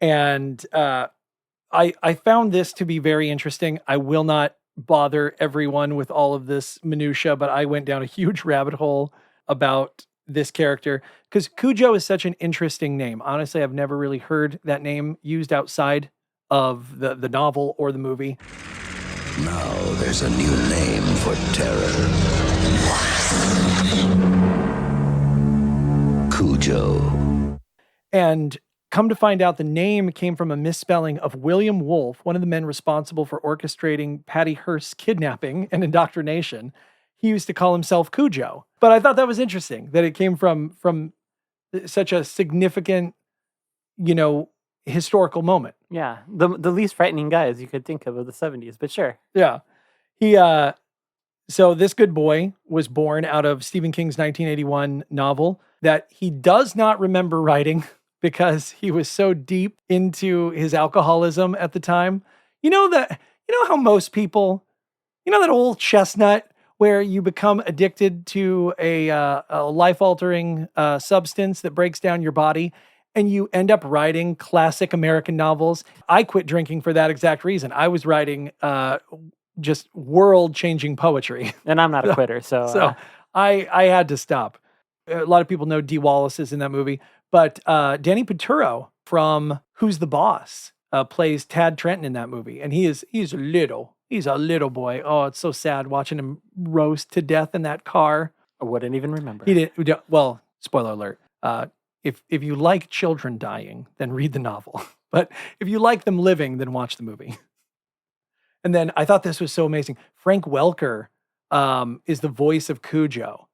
And I found this to be very interesting. I will not bother everyone with all of this minutia, but I went down a huge rabbit hole about this character because Cujo is such an interesting name. Honestly, I've never really heard that name used outside of the novel or the movie. Now there's a new name for terror. Cujo. And come to find out, the name came from a misspelling of William Wolfe, one of the men responsible for orchestrating Patty Hearst's kidnapping and indoctrination. He used to call himself Cujo. But I thought that was interesting that it came from such a significant, historical moment. Yeah, the least frightening guys you could think of the 70s, but sure. Yeah. So this good boy was born out of Stephen King's 1981 novel that he does not remember writing because he was so deep into his alcoholism at the time. You know how most people, that old chestnut where you become addicted to a life-altering substance that breaks down your body and you end up writing classic American novels. I quit drinking for that exact reason. I was writing just world-changing poetry. And I'm not a quitter, so I had to stop. A lot of people know Dee Wallace is in that movie, but Danny Turturro from Who's the Boss plays Tad Trenton in that movie, and he's a little boy. Oh, it's so sad watching him roast to death in that car. I wouldn't even remember. He did well. Spoiler alert. If you like children dying, then read the novel. But if you like them living, then watch the movie. And then I thought this was so amazing. Frank Welker is the voice of Cujo.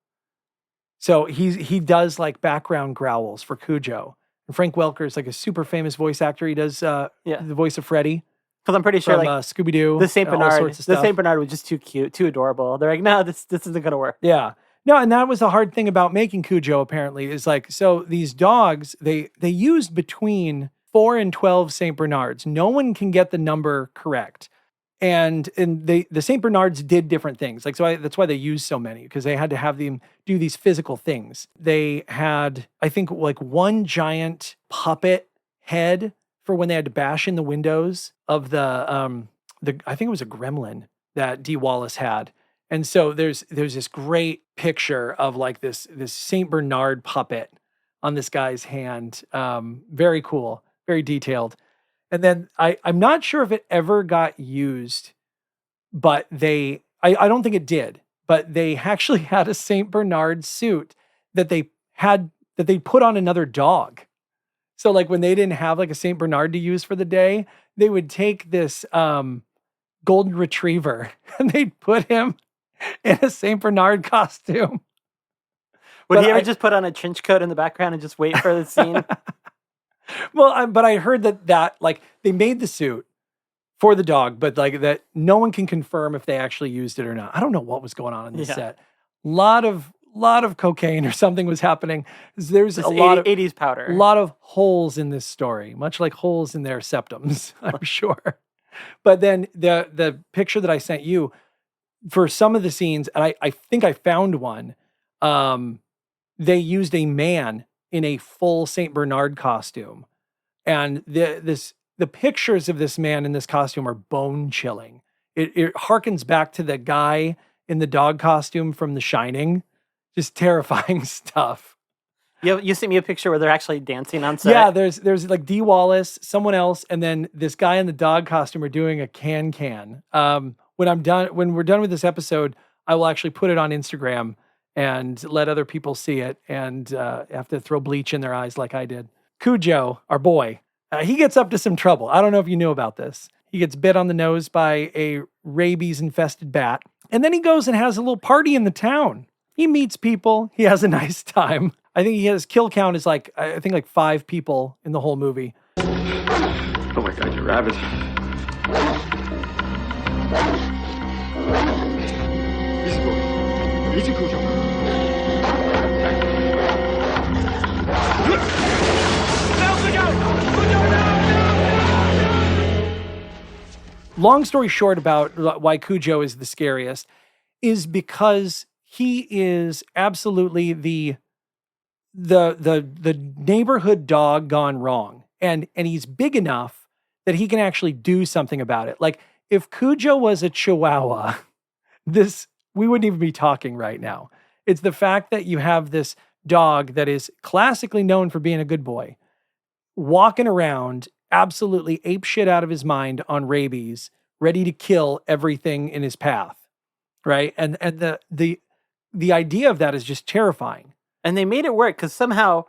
So he does like background growls for Cujo. And Frank Welker is like a super famous voice actor. He does the voice of Freddy. Because I'm pretty sure from, like Scooby-Doo. The Saint Bernard. All sorts of stuff. The Saint Bernard was just too cute, too adorable. They're like, no, this isn't gonna work. Yeah. No, and that was the hard thing about making Cujo, apparently, is like, so these dogs, they used between 4 and 12 Saint Bernards. No one can get the number correct. And the Saint Bernards did different things. Like, so that's why they used so many, because they had to have them do these physical things. They had, I think, like one giant puppet head for when they had to bash in the windows of the I think it was a gremlin that Dee Wallace had. And so there's this great picture of like this Saint Bernard puppet on this guy's hand. Very cool, very detailed. And then I'm not sure if it ever got used, but I don't think it did, but they actually had a Saint Bernard suit that they put on another dog. So like when they didn't have like a Saint Bernard to use for the day, they would take this golden retriever and they'd put him in a Saint Bernard costume. Would he ever just put on a trench coat in the background and just wait for the scene? Well, but I heard that like they made the suit for the dog, but like that no one can confirm if they actually used it or not. I don't know what was going on in this set. Lot of cocaine or something was happening. There's This a lot of 80s powder. A lot of holes in this story, much like holes in their septums, I'm sure. But then the picture that I sent you for some of the scenes, and I think I found one, they used a man in a full Saint Bernard costume. And the pictures of this man in this costume are bone chilling. It harkens back to the guy in the dog costume from The Shining. Just terrifying stuff. You sent me a picture where they're actually dancing on set. Yeah, there's like Dee Wallace, someone else, and then this guy in the dog costume are doing a can. When we're done with this episode, I will actually put it on Instagram and let other people see it and have to throw bleach in their eyes like I did. Cujo, our boy, he gets up to some trouble. I don't know if you knew about this. He gets bit on the nose by a rabies-infested bat. And then he goes and has a little party in the town. He meets people. He has a nice time. I think his kill count is like 5 people in the whole movie. Oh my God, you're ravaged. Easy, Cujo. Long story short about why Cujo is the scariest is because he is absolutely the neighborhood dog gone wrong. And he's big enough that he can actually do something about it. Like if Cujo was a Chihuahua, we wouldn't even be talking right now. It's the fact that you have this dog that is classically known for being a good boy, walking around absolutely ape shit out of his mind on rabies, ready to kill everything in his path, right? And the idea of that is just terrifying. And they made it work because somehow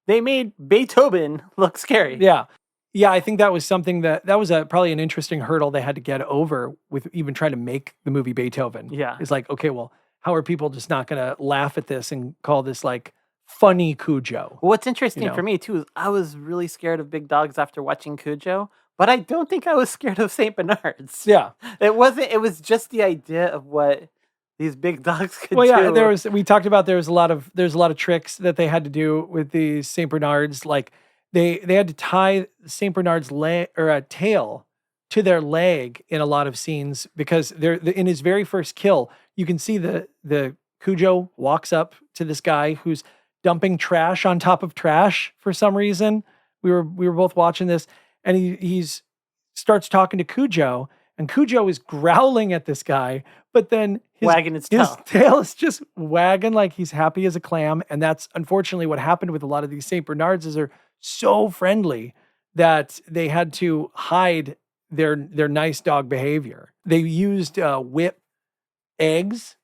they made Beethoven look scary. Yeah. Yeah, I think that was something that was probably an interesting hurdle they had to get over with even trying to make the movie Beethoven. Yeah. It's like, okay, well, how are people just not going to laugh at this and call this like funny Cujo? What's interesting for me too is I was really scared of big dogs after watching Cujo, But I don't think I was scared of St. Bernards. Yeah. It was just the idea of what these big dogs could Well, yeah, do. we talked about there's a lot of tricks that they had to do with these St. Bernards. Like they had to tie St. Bernard's leg or a tail to their leg in a lot of scenes because in his very first kill, you can see the Cujo walks up to this guy who's dumping trash on top of trash for some reason. We were both watching this, and he's starts talking to Cujo, and Cujo is growling at this guy, but then wagging his tail. His tail is just wagging like he's happy as a clam, and that's unfortunately what happened with a lot of these St. Bernards. Is they're so friendly that they had to hide their nice dog behavior. They used whip eggs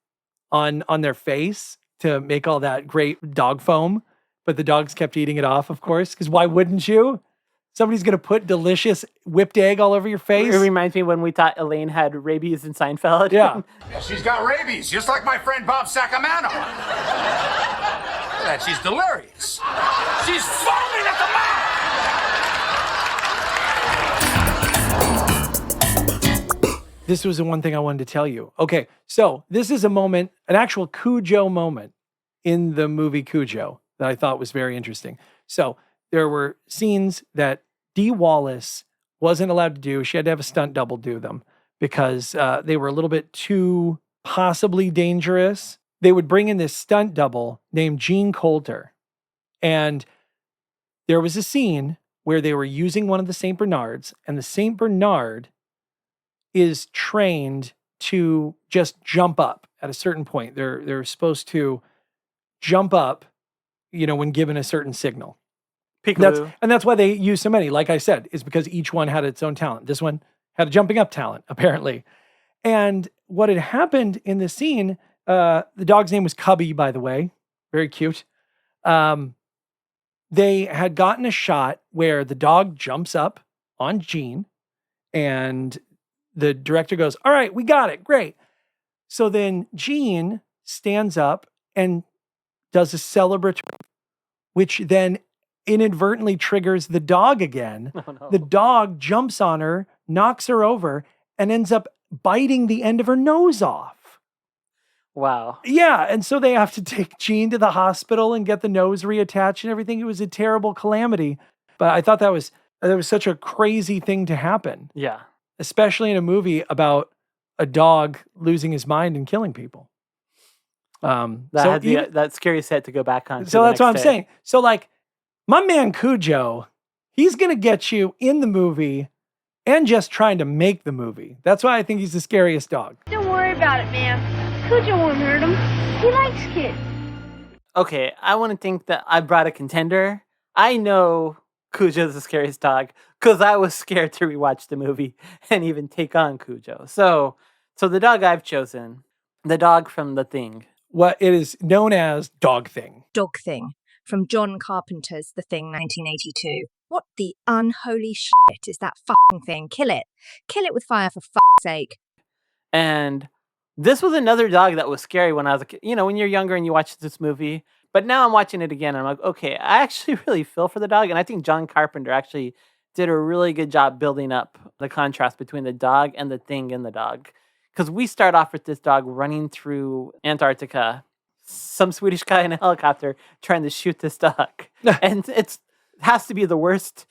on their face to make all that great dog foam, but the dogs kept eating it off, of course, because why wouldn't you? Somebody's going to put delicious whipped egg all over your face. It reminds me when we thought Elaine had rabies in Seinfeld. Yeah. She's got rabies, just like my friend Bob Sacamano. Look at that, she's delirious. She's foaming at the mouth! This was the one thing I wanted to tell you. Okay, so this is a moment, an actual Cujo moment in the movie Cujo that I thought was very interesting. So there were scenes that Dee Wallace wasn't allowed to do. She had to have a stunt double do them because they were a little bit too possibly dangerous. They would bring in this stunt double named Gene Coulter. And there was a scene where they were using one of the St. Bernards, and the St. Bernard is trained to just jump up at a certain point. They're supposed to jump up, when given a certain signal. That's why they use so many. Like I said, is because each one had its own talent. This one had a jumping up talent, apparently. And what had happened in the scene, the dog's name was Cubby, by the way. Very cute. They had gotten a shot where the dog jumps up on Gene, and the director goes, "All right, we got it. Great." So then Gene stands up and does a celebratory, which then inadvertently triggers the dog again. Oh, no. The dog jumps on her, knocks her over, and ends up biting the end of her nose off. Wow. Yeah, and so they have to take Gene to the hospital and get the nose reattached and everything. It was a terrible calamity. But I thought that was such a crazy thing to happen. Yeah. Especially in a movie about a dog losing his mind and killing people. That scary set to go back on. So that's what I'm saying. So like my man Cujo, he's going to get you in the movie and just trying to make the movie. That's why I think he's the scariest dog. Don't worry about it, man. Cujo won't hurt him. He likes kids. Okay, I want to think that I brought a contender. I know Cujo's the scariest dog because I was scared to rewatch the movie and even take on Cujo. So the dog I've chosen, the dog from The Thing. What it is known as Dog Thing. Dog Thing, from John Carpenter's The Thing, 1982. What the unholy shit is that fucking thing? Kill it. Kill it with fire, for fuck's sake. And this was another dog that was scary when I was a kid. When you're younger and you watch this movie. But now I'm watching it again and I'm like, okay, I actually really feel for the dog. And I think John Carpenter actually did a really good job building up the contrast between the dog and the thing in the dog. Because we start off with this dog running through Antarctica, some Swedish guy in a helicopter trying to shoot this dog. And it has to be the worst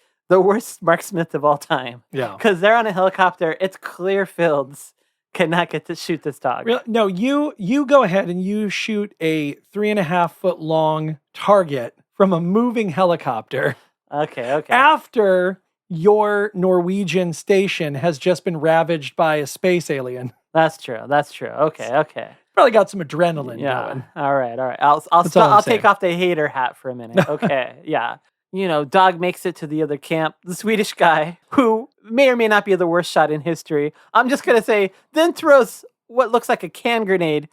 Mark Smith of all time. Yeah. Because they're on a helicopter, it's clear fields, cannot get to shoot this dog. Really? No, you go ahead and you shoot a 3.5 foot long target from a moving helicopter. Okay. After your Norwegian station has just been ravaged by a space alien. That's true. Okay. Probably got some adrenaline going. All right. I'll take off the hater hat for a minute. Okay. Yeah. Dog makes it to the other camp. The Swedish guy, who may or may not be the worst shot in history, I'm just going to say, then throws what looks like a can grenade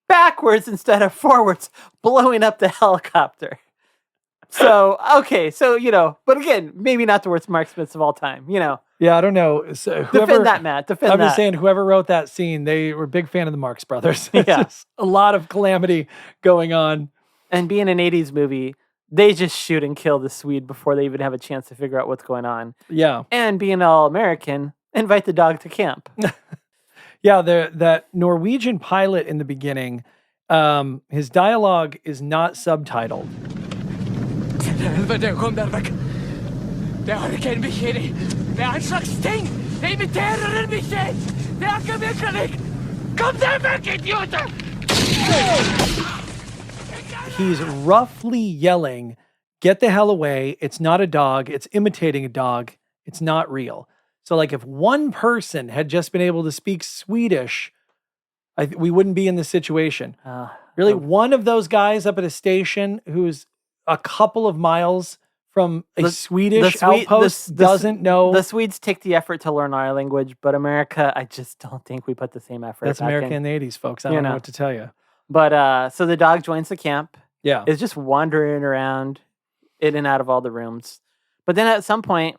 backwards instead of forwards, blowing up the helicopter. So, okay. So, but again, maybe not the worst Mark Smiths of all time, Yeah, I don't know. So defend that, Matt. I'm just saying, whoever wrote that scene, they were a big fan of the Marx Brothers. It's Yeah. just a lot of calamity going on. And being an 80s movie, they just shoot and kill the Swede before they even have a chance to figure out what's going on. Yeah. And being all American, invite the dog to camp. Yeah, that Norwegian pilot in the beginning, his dialogue is not subtitled. Helvete, kom der vekk. Det har ikke en bikkje i. Det er en slags ting. Det imiterer en bikkje. Det er ikke mekanikk. Kom deg vekk, idioter! He's roughly yelling, "Get the hell away. It's not a dog. It's imitating a dog. It's not real." So like if one person had just been able to speak Swedish, we wouldn't be in this situation. Really, one of those guys up at a station who's a couple of miles from a Swedish outpost doesn't know. The Swedes take the effort to learn our language, but America, I just don't think we put the same effort. That's America in the 80s, folks. I don't know what to tell you. But so the dog joins the camp. Yeah. Is just wandering around in and out of all the rooms. But then at some point,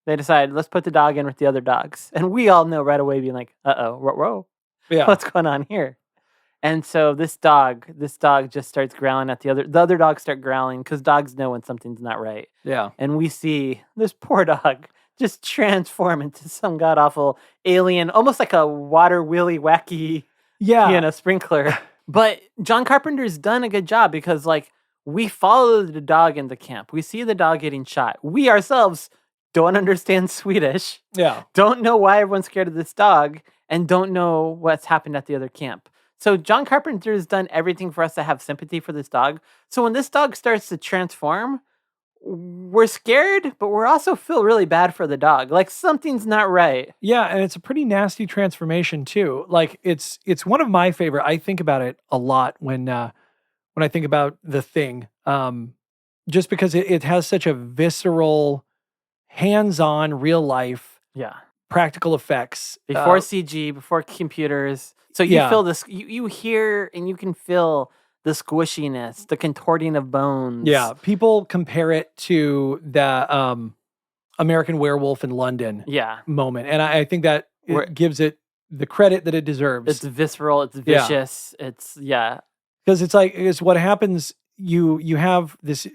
they decide, let's put the dog in with the other dogs. And we all know right away, being like, whoa. Yeah. What's going on here? And so this dog just starts growling at the other dogs start growling because dogs know when something's not right. Yeah. And we see this poor dog just transform into some god-awful alien, almost like a water wheelie wacky sprinkler. But John Carpenter's done a good job because, like, we follow the dog into camp. We see the dog getting shot. We ourselves don't understand Swedish. Yeah. Don't know why everyone's scared of this dog and don't know what's happened at the other camp. So John Carpenter's done everything for us to have sympathy for this dog. So when this dog starts to transform, we're scared, but we also feel really bad for the dog. Like something's not right. Yeah, and it's a pretty nasty transformation too. Like it's one of my favorite. I think about it a lot when I think about The Thing, just because it has such a visceral, hands-on, real life, practical effects before CG, before computers. So you feel this. You hear and you can feel the squishiness, the contorting of bones. Yeah, people compare it to the American Werewolf in London moment. And I think that it gives it the credit that it deserves. It's visceral, it's vicious, it's Because it's what happens, you have this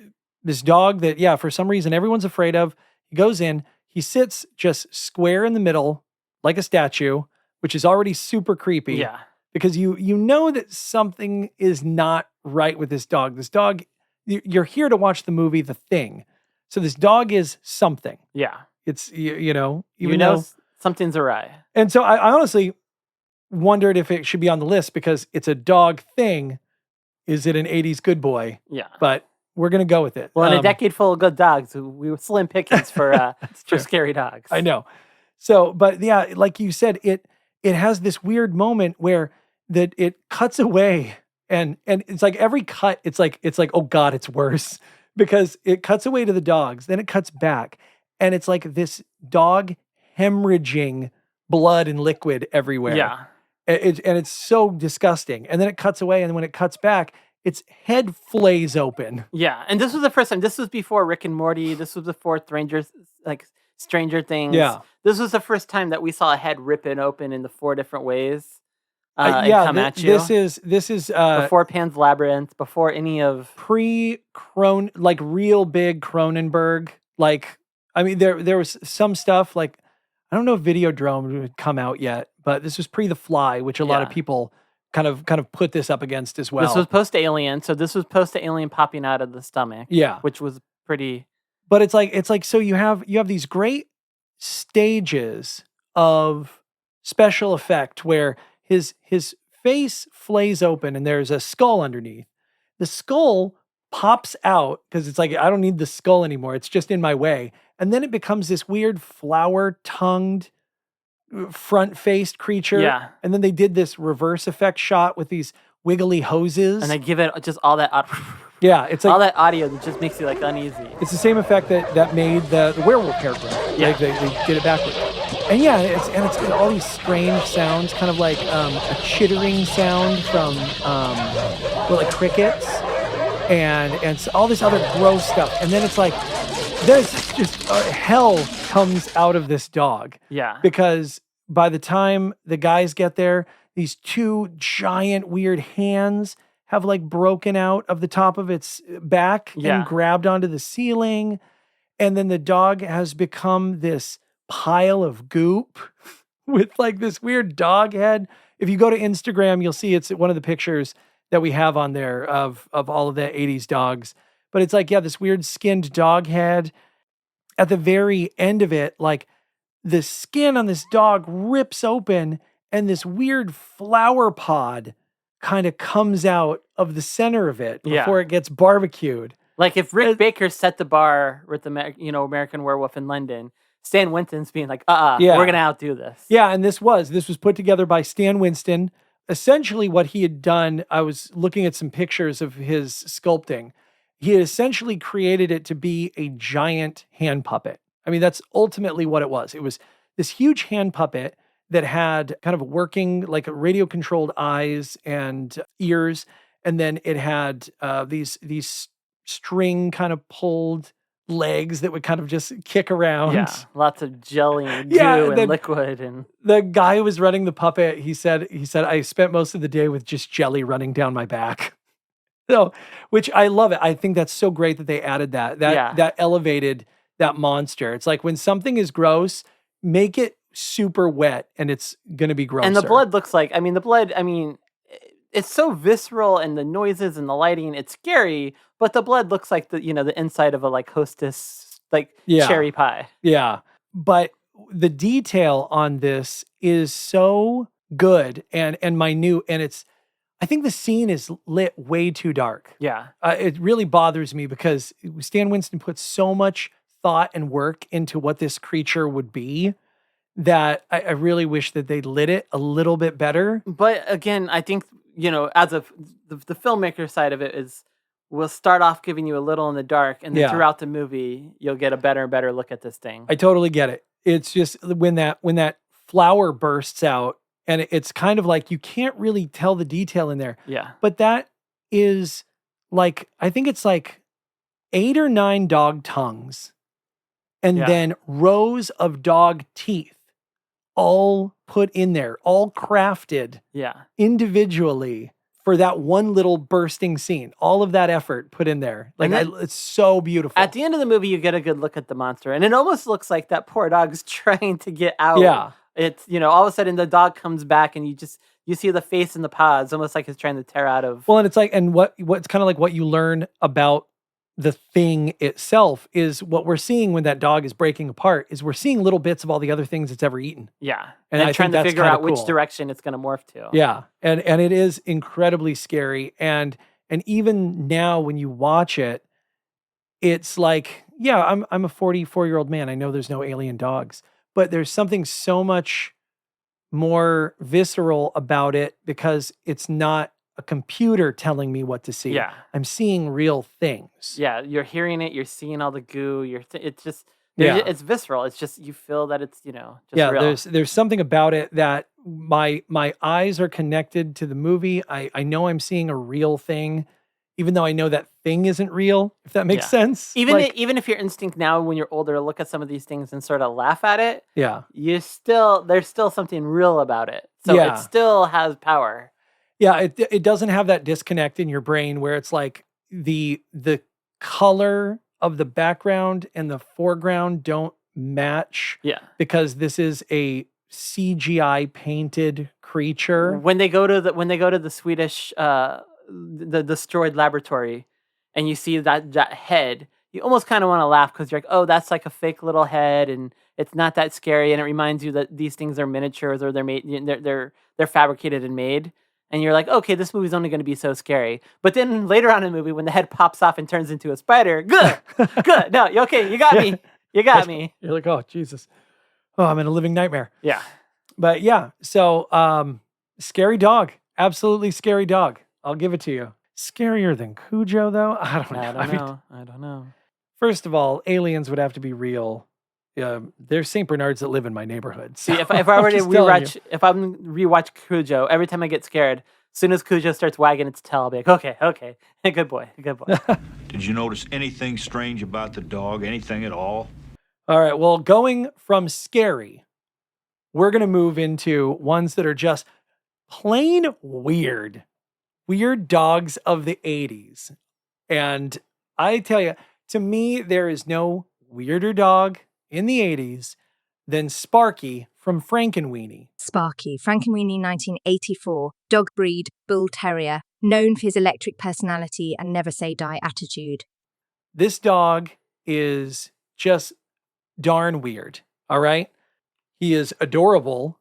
dog that, for some reason everyone's afraid of. He goes in, he sits just square in the middle, like a statue, which is already super creepy. Yeah. Because you know that something is not right with this dog. This dog, you're here to watch the movie The Thing. So this dog is something. Yeah. It's, even though something's awry. And so I honestly wondered if it should be on the list because it's a dog thing. Is it an 80s good boy? Yeah. But we're going to go with it. Well, in a decade full of good dogs, we were slim pickings for scary dogs. I know. So, but yeah, like you said, it has this weird moment where that it cuts away and it's like every cut, it's like, oh God, it's worse because it cuts away to the dogs, then it cuts back and it's like this dog hemorrhaging blood and liquid everywhere. Yeah. And it's so disgusting. And then it cuts away and when it cuts back, its head flays open. Yeah. And this was the first time. This was before Rick and Morty. This was before Stranger Things. Yeah. This was the first time that we saw a head ripping open in the 4 different ways. Come at you. This is before Pan's Labyrinth, before any of real big Cronenberg. Like, I mean, there was some stuff like, I don't know if Videodrome had come out yet, but this was pre The Fly, which a lot of people kind of put this up against as well. This was post Alien, so this was post Alien popping out of the stomach. Yeah, which was pretty. But it's like so you have these great stages of special effect where his face flays open and there's a skull underneath. The skull pops out because it's like, I don't need the skull anymore. It's just in my way. And then it becomes this weird flower-tongued, front-faced creature. Yeah. And then they did this reverse effect shot with these wiggly hoses. And they give it just all that... Yeah, it's like... all that audio that just makes you, like, uneasy. It's the same effect that made the werewolf character. Yeah. Like they did it backwards. And yeah, it's all these strange sounds, kind of like a chittering sound from like crickets and so all this other gross stuff. And then it's like there's just hell comes out of this dog. Yeah. Because by the time the guys get there, these 2 giant weird hands have like broken out of the top of its back Yeah. and grabbed onto the ceiling. And then the dog has become this pile of goop with like this weird dog head. If you go to Instagram, you'll see it's one of the pictures that we have on there of all of the 80s dogs. But it's like, yeah, this weird skinned dog head. At the very end of it, like the skin on this dog rips open and this weird flower pod kind of comes out of the center of it before it gets barbecued. Like if Rick Baker set the bar with the American Werewolf in London, Stan Winston's being like, Yeah. we're gonna outdo this. Yeah, and this was put together by Stan Winston. Essentially what he had done, I was looking at some pictures of his sculpting. He had essentially created it to be a giant hand puppet. I mean, that's ultimately what it was. It was this huge hand puppet that had kind of working, like radio controlled eyes and ears. And then it had these string kind of pulled legs that would kind of just kick around. Yeah, lots of jelly and goo Yeah, and then- liquid and The guy who was running the puppet, he said, I spent most of the day with just jelly running down my back. So, which I love it. I think that's so great that they added that. That elevated that monster. It's like when something is gross, make it super wet and it's going to be grosser. and the blood looks like it's so visceral and the noises and the lighting, it's scary, but the blood looks like the inside of a like Hostess cherry pie. Yeah. But the detail on this is so good and minute, and I think the scene is lit way too dark. Yeah. It really bothers me because Stan Winston put so much thought and work into what this creature would be that I really wish that they lit it a little bit better. But again, I think, as the filmmaker side of it is, we'll start off giving you a little in the dark, and then Yeah. throughout the movie, you'll get a better and better look at this thing. I totally get it. It's just when that flower bursts out, and it's kind of like you can't really tell the detail in there. Yeah. But that is like, I think it's like 8 or 9 dog tongues and Yeah. then rows of dog teeth all put in there, all crafted Yeah. individually for that one little bursting scene. All of that effort put in there. Like, And then- it's so beautiful. At the end of the movie, you get a good look at the monster, and it almost looks like that poor dog's trying to get out. Yeah. It's, all of a sudden the dog comes back, and you see the face and the paws, almost like it's trying to tear out of. Well, and it's like, and what's kind of like what you learn about the thing itself is what we're seeing when that dog is breaking apart is we're seeing little bits of all the other things it's ever eaten. Yeah. And And I trying think to that's figure kinda out which cool. direction it's going to morph to. Yeah. And it is incredibly scary. And even now when you watch it, it's like, yeah, I'm a 44-year-old man. I know there's no alien dogs, but there's something so much more visceral about it because it's not a computer telling me what to see. Yeah. I'm seeing real things. Yeah, you're hearing it, you're seeing all the goo, it's just, Yeah. it's visceral. It's just, you feel that it's, just Yeah, real. there's something about it that my eyes are connected to the movie. I know I'm seeing a real thing, even though I know that thing isn't real, if that makes Yeah. sense. Even Like, even if your instinct now, when you're older, to look at some of these things and sort of laugh at it, yeah. there's still something real about it. So Yeah. it still has power. Yeah, it doesn't have that disconnect in your brain where it's like the color of the background and the foreground don't match. Yeah. Because this is a CGI painted creature. When they go to the Swedish the destroyed laboratory, and you see that head, you almost kind of want to laugh because you're like, oh, that's like a fake little head, and it's not that scary, and it reminds you that these things are miniatures or they're made, they're fabricated and made. And you're like, okay, this movie's only going to be so scary. But then later on in the movie, when the head pops off and turns into a spider, good. No, okay, you got me. You got me. You're like, oh, Jesus. Oh, I'm in a living nightmare. Yeah. But yeah, so scary dog. Absolutely scary dog. I'll give it to you. Scarier than Cujo, though? I don't know. I don't know. First of all, aliens would have to be real. There's St. Bernards that live in my neighborhood. See, So if I were to I'm just telling rewatch, if I'm rewatch Cujo, every time I get scared, as soon as Cujo starts wagging its tail, I'll be like, okay, good boy. Did you notice anything strange about the dog? Anything at all? All right. Well, going from scary, we're going to move into ones that are just plain weird. weird dogs of the 80s. And I tell you, to me, there is no weirder dog in the 80s than Sparky from Frankenweenie. Sparky, Frankenweenie 1984, dog breed, bull terrier, known for his electric personality and never say die attitude. This dog is just darn weird, all right? He is adorable.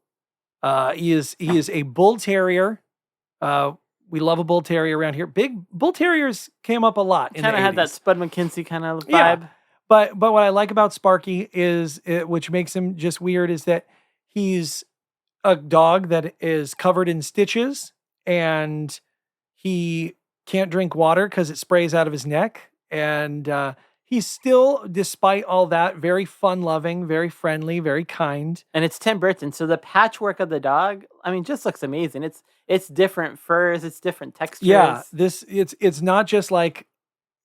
He is a bull terrier. We love a bull terrier around here. Big bull terriers came up a lot in the 80s. Kind of had that Spud McKinsey kind of vibe. Yeah. But what I like about Sparky is, which makes him just weird, is that he's a dog that is covered in stitches and he can't drink water because it sprays out of his neck. And he's still, despite all that, very fun-loving, very friendly, very kind. And it's Tim Burton, so the patchwork of the dog, I mean, just looks amazing. It's different furs, it's different textures. Yeah, it's not just like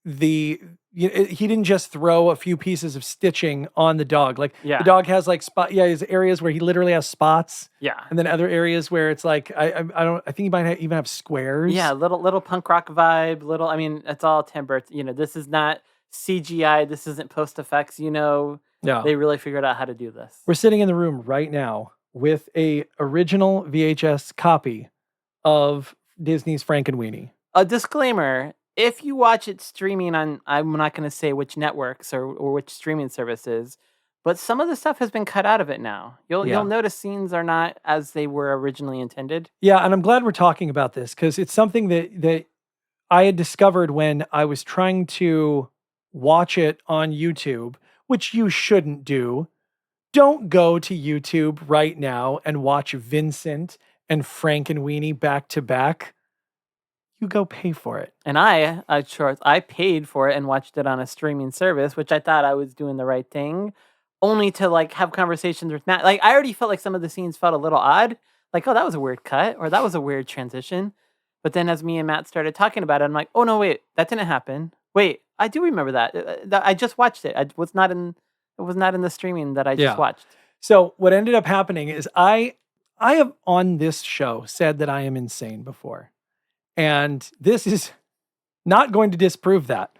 he didn't just throw a few pieces of stitching on the dog. Like the dog has like his areas where he literally has spots. Yeah. And then other areas where it's like I think he might even have squares. Yeah, little punk rock vibe, I mean, it's all Tim Burton. This is not CGI, this isn't post effects, Yeah. They really figured out how to do this. We're sitting in the room right now with a original VHS copy of Disney's Frankenweenie. A disclaimer, if you watch it streaming on, I'm not going to say which networks or which streaming services, but some of the stuff has been cut out of it now. You'll notice scenes are not as they were originally intended. Yeah, and I'm glad we're talking about this because it's something that I had discovered when I was trying to watch it on YouTube, which you shouldn't do. Don't go to YouTube right now and watch Vincent and Frankenweenie back to back. You go pay for it. And I paid for it and watched it on a streaming service, which I thought I was doing the right thing, only to like have conversations with Matt. Like I already felt like some of the scenes felt a little odd. Like, oh, that was a weird cut, or that was a weird transition. But then as me and Matt started talking about it, I'm like, oh no, wait, that didn't happen. Wait, I do remember that. I just watched it. It was not in the streaming that I just watched. So what ended up happening is I have on this show said that I am insane before. And this is not going to disprove that.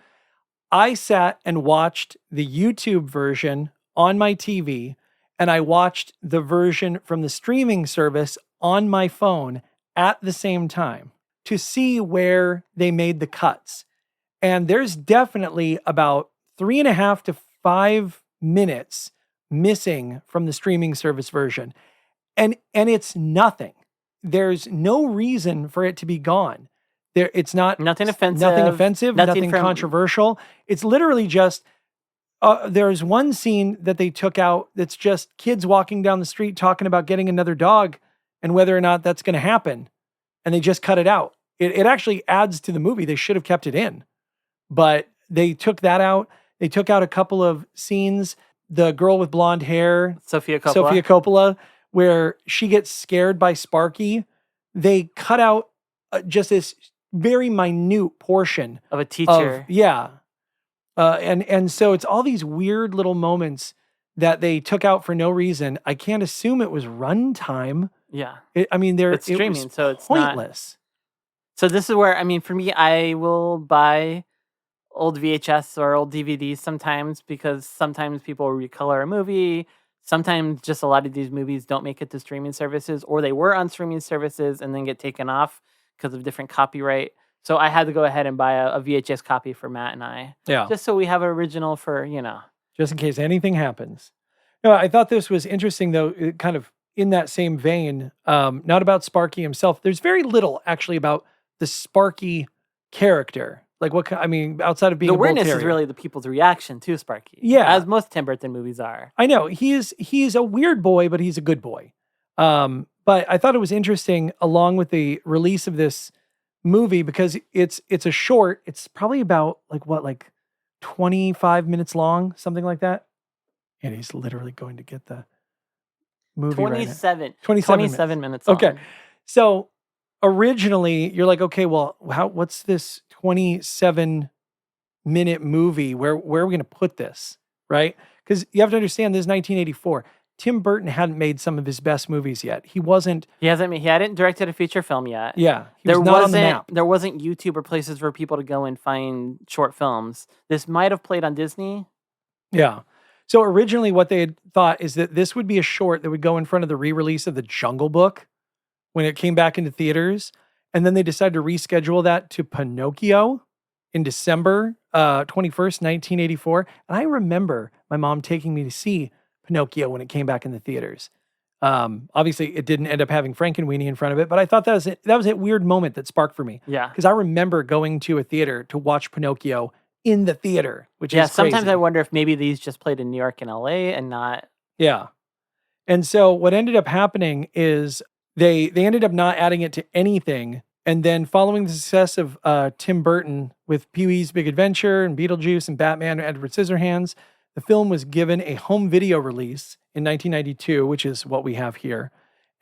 I sat and watched the YouTube version on my TV, and I watched the version from the streaming service on my phone at the same time to see where they made the cuts. And there's definitely about 3.5 to 5 minutes missing from the streaming service version. And it's nothing. There's no reason for it to be gone. It's not nothing offensive, nothing controversial. It's literally just there's one scene that they took out that's just kids walking down the street talking about getting another dog and whether or not that's going to happen. And they just cut it out. It actually adds to the movie. They should have kept it in. But they took that out. They took out a couple of scenes. The girl with blonde hair, Sophia Coppola, where she gets scared by Sparky. They cut out just this very minute portion of a teacher. And so it's all these weird little moments that they took out for no reason. I can't assume it was runtime. Yeah. It's streaming, so it's pointless. So this is where, for me, I will buy old VHS or old DVDs sometimes because sometimes people recolor a movie. Sometimes just a lot of these movies don't make it to streaming services, or they were on streaming services and then get taken off because of different copyright. So I had to go ahead and buy a VHS copy for Matt and I. Yeah. Just so we have an original for, just in case anything happens. No, I thought this was interesting, though, kind of in that same vein, not about Sparky himself. There's very little actually about the Sparky character. Like outside of being the a bull weirdness terrier. is really the people's reaction to Sparky. Yeah. As most Tim Burton movies are. I know. He's a weird boy, but he's a good boy. But I thought it was interesting along with the release of this movie because it's a short. It's probably about 25 minutes long, something like that. And he's literally going to get the movie 27 right now. 27 minutes long. Okay. So originally you're like, okay, well, what's this 27-minute movie? Where are we going to put this? Right? Because you have to understand this is 1984. Tim Burton hadn't made some of his best movies yet. He wasn't. He hadn't directed a feature film yet. Yeah, he was not on the map. There wasn't YouTube or places for people to go and find short films. This might have played on Disney. Yeah. So originally what they had thought is that this would be a short that would go in front of the re-release of The Jungle Book when it came back into theaters. And then they decided to reschedule that to Pinocchio in December 21st, 1984. And I remember my mom taking me to see Pinocchio when it came back in the theaters. Obviously, it didn't end up having Frankenweenie in front of it, but I thought that was a weird moment that sparked for me. Yeah. Because I remember going to a theater to watch Pinocchio in the theater, which is crazy. Sometimes I wonder if maybe these just played in New York and LA and not. Yeah. And so what ended up happening is they ended up not adding it to anything. And then following the success of Tim Burton with Pee-wee's Big Adventure and Beetlejuice and Batman and Edward Scissorhands, the film was given a home video release in 1992, which is what we have here.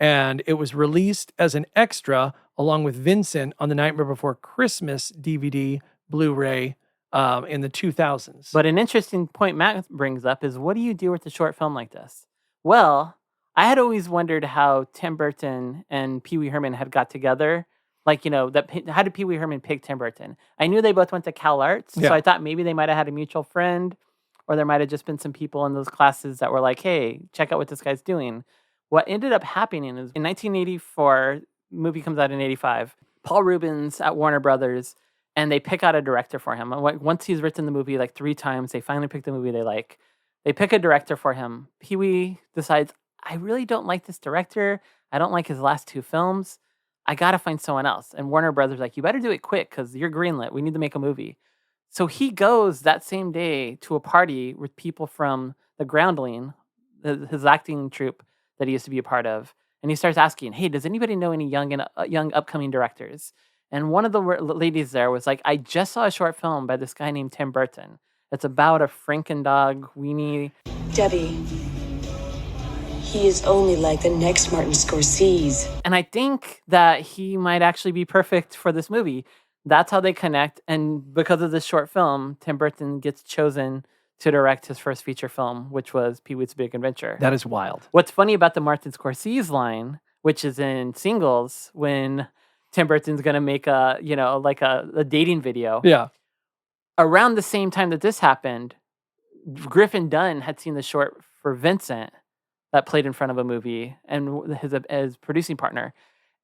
And it was released as an extra along with Vincent on the Nightmare Before Christmas DVD, Blu-ray, in the 2000s. But an interesting point Matt brings up is, what do you do with a short film like this? Well, I had always wondered how Tim Burton and Pee Wee Herman had got together. Like, how did Pee Wee Herman pick Tim Burton? I knew they both went to Cal Arts, so I thought maybe they might have had a mutual friend, or there might have just been some people in those classes that were like, hey, check out what this guy's doing. What ended up happening is in 1984, movie comes out in 85, Paul Rubens at Warner Brothers, and they pick out a director for him. Once he's written the movie like 3 times, they finally pick the movie they like. They pick a director for him. Pee-wee decides, I really don't like this director. I don't like his last 2 films. I got to find someone else. And Warner Brothers like, you better do it quick because you're greenlit. We need to make a movie. So he goes that same day to a party with people from the Groundling, his acting troupe that he used to be a part of. And he starts asking, hey, does anybody know any young upcoming directors? And one of the ladies there was like, I just saw a short film by this guy named Tim Burton. It's about a Franken dog weenie. Debbie, he is only like the next Martin Scorsese. And I think that he might actually be perfect for this movie. That's how they connect. And because of this short film, Tim Burton gets chosen to direct his first feature film, which was Pee-wee's Big Adventure. That is wild. What's funny about the Martin Scorsese line, which is in Singles, when Tim Burton's going to make a dating video. Yeah. Around the same time that this happened, Griffin Dunn had seen the short for Vincent that played in front of a movie and his producing partner.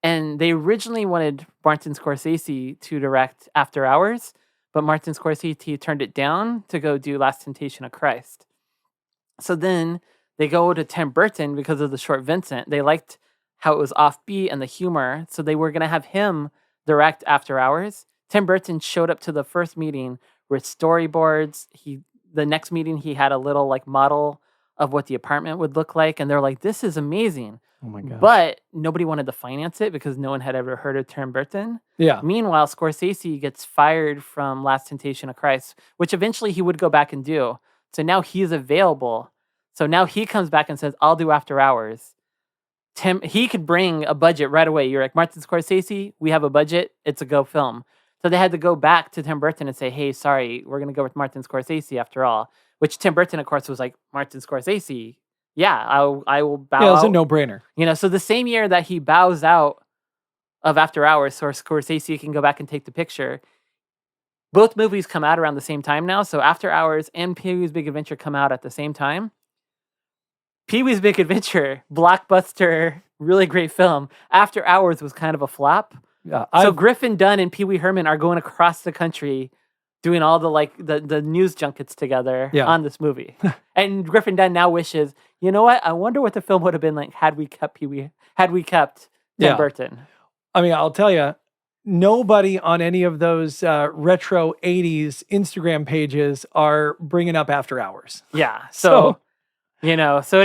And they originally wanted Martin Scorsese to direct After Hours, but Martin Scorsese turned it down to go do Last Temptation of Christ. So then they go to Tim Burton because of the short Vincent. They liked how it was offbeat and the humor, so they were going to have him direct After Hours. Tim Burton showed up to the first meeting with storyboards. The next meeting, he had a little like model of what the apartment would look like, and they're like, this is amazing. Oh my God. But nobody wanted to finance it because no one had ever heard of Tim Burton. Yeah. Meanwhile, Scorsese gets fired from Last Temptation of Christ, which eventually he would go back and do. So now he's available. So now he comes back and says, I'll do After Hours. He could bring a budget right away. You're like, Martin Scorsese, we have a budget. It's a go film. So they had to go back to Tim Burton and say, hey, sorry, we're going to go with Martin Scorsese after all. Which Tim Burton, of course, was like, Martin Scorsese, yeah, I will bow out. Yeah, it was a no-brainer. So the same year that he bows out of After Hours, so Scorsese can go back and take the picture, both movies come out around the same time now. So After Hours and Pee-wee's Big Adventure come out at the same time. Pee-wee's Big Adventure, blockbuster, really great film. After Hours was kind of a flop. Yeah, so Griffin Dunn and Pee Wee Herman are going across the country doing all the news junkets together on this movie. And Griffin Dunn now wishes, you know what? I wonder what the film would have been like had we kept Tim Burton. I mean, I'll tell you, nobody on any of those retro 80s Instagram pages are bringing up After Hours. Yeah. So it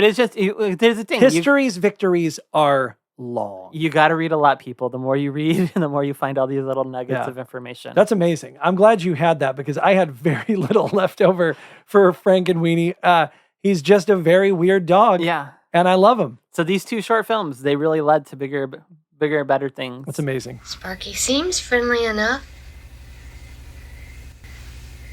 is just, there's a thing. History's victories are long. You got to read a lot, people. The more you read, the more you find all these little nuggets of information. That's amazing. I'm glad you had that because I had very little left over for Frankenweenie. He's just a very weird dog. Yeah. And I love him. So these 2 short films, they really led to bigger, better things. That's amazing. Sparky seems friendly enough.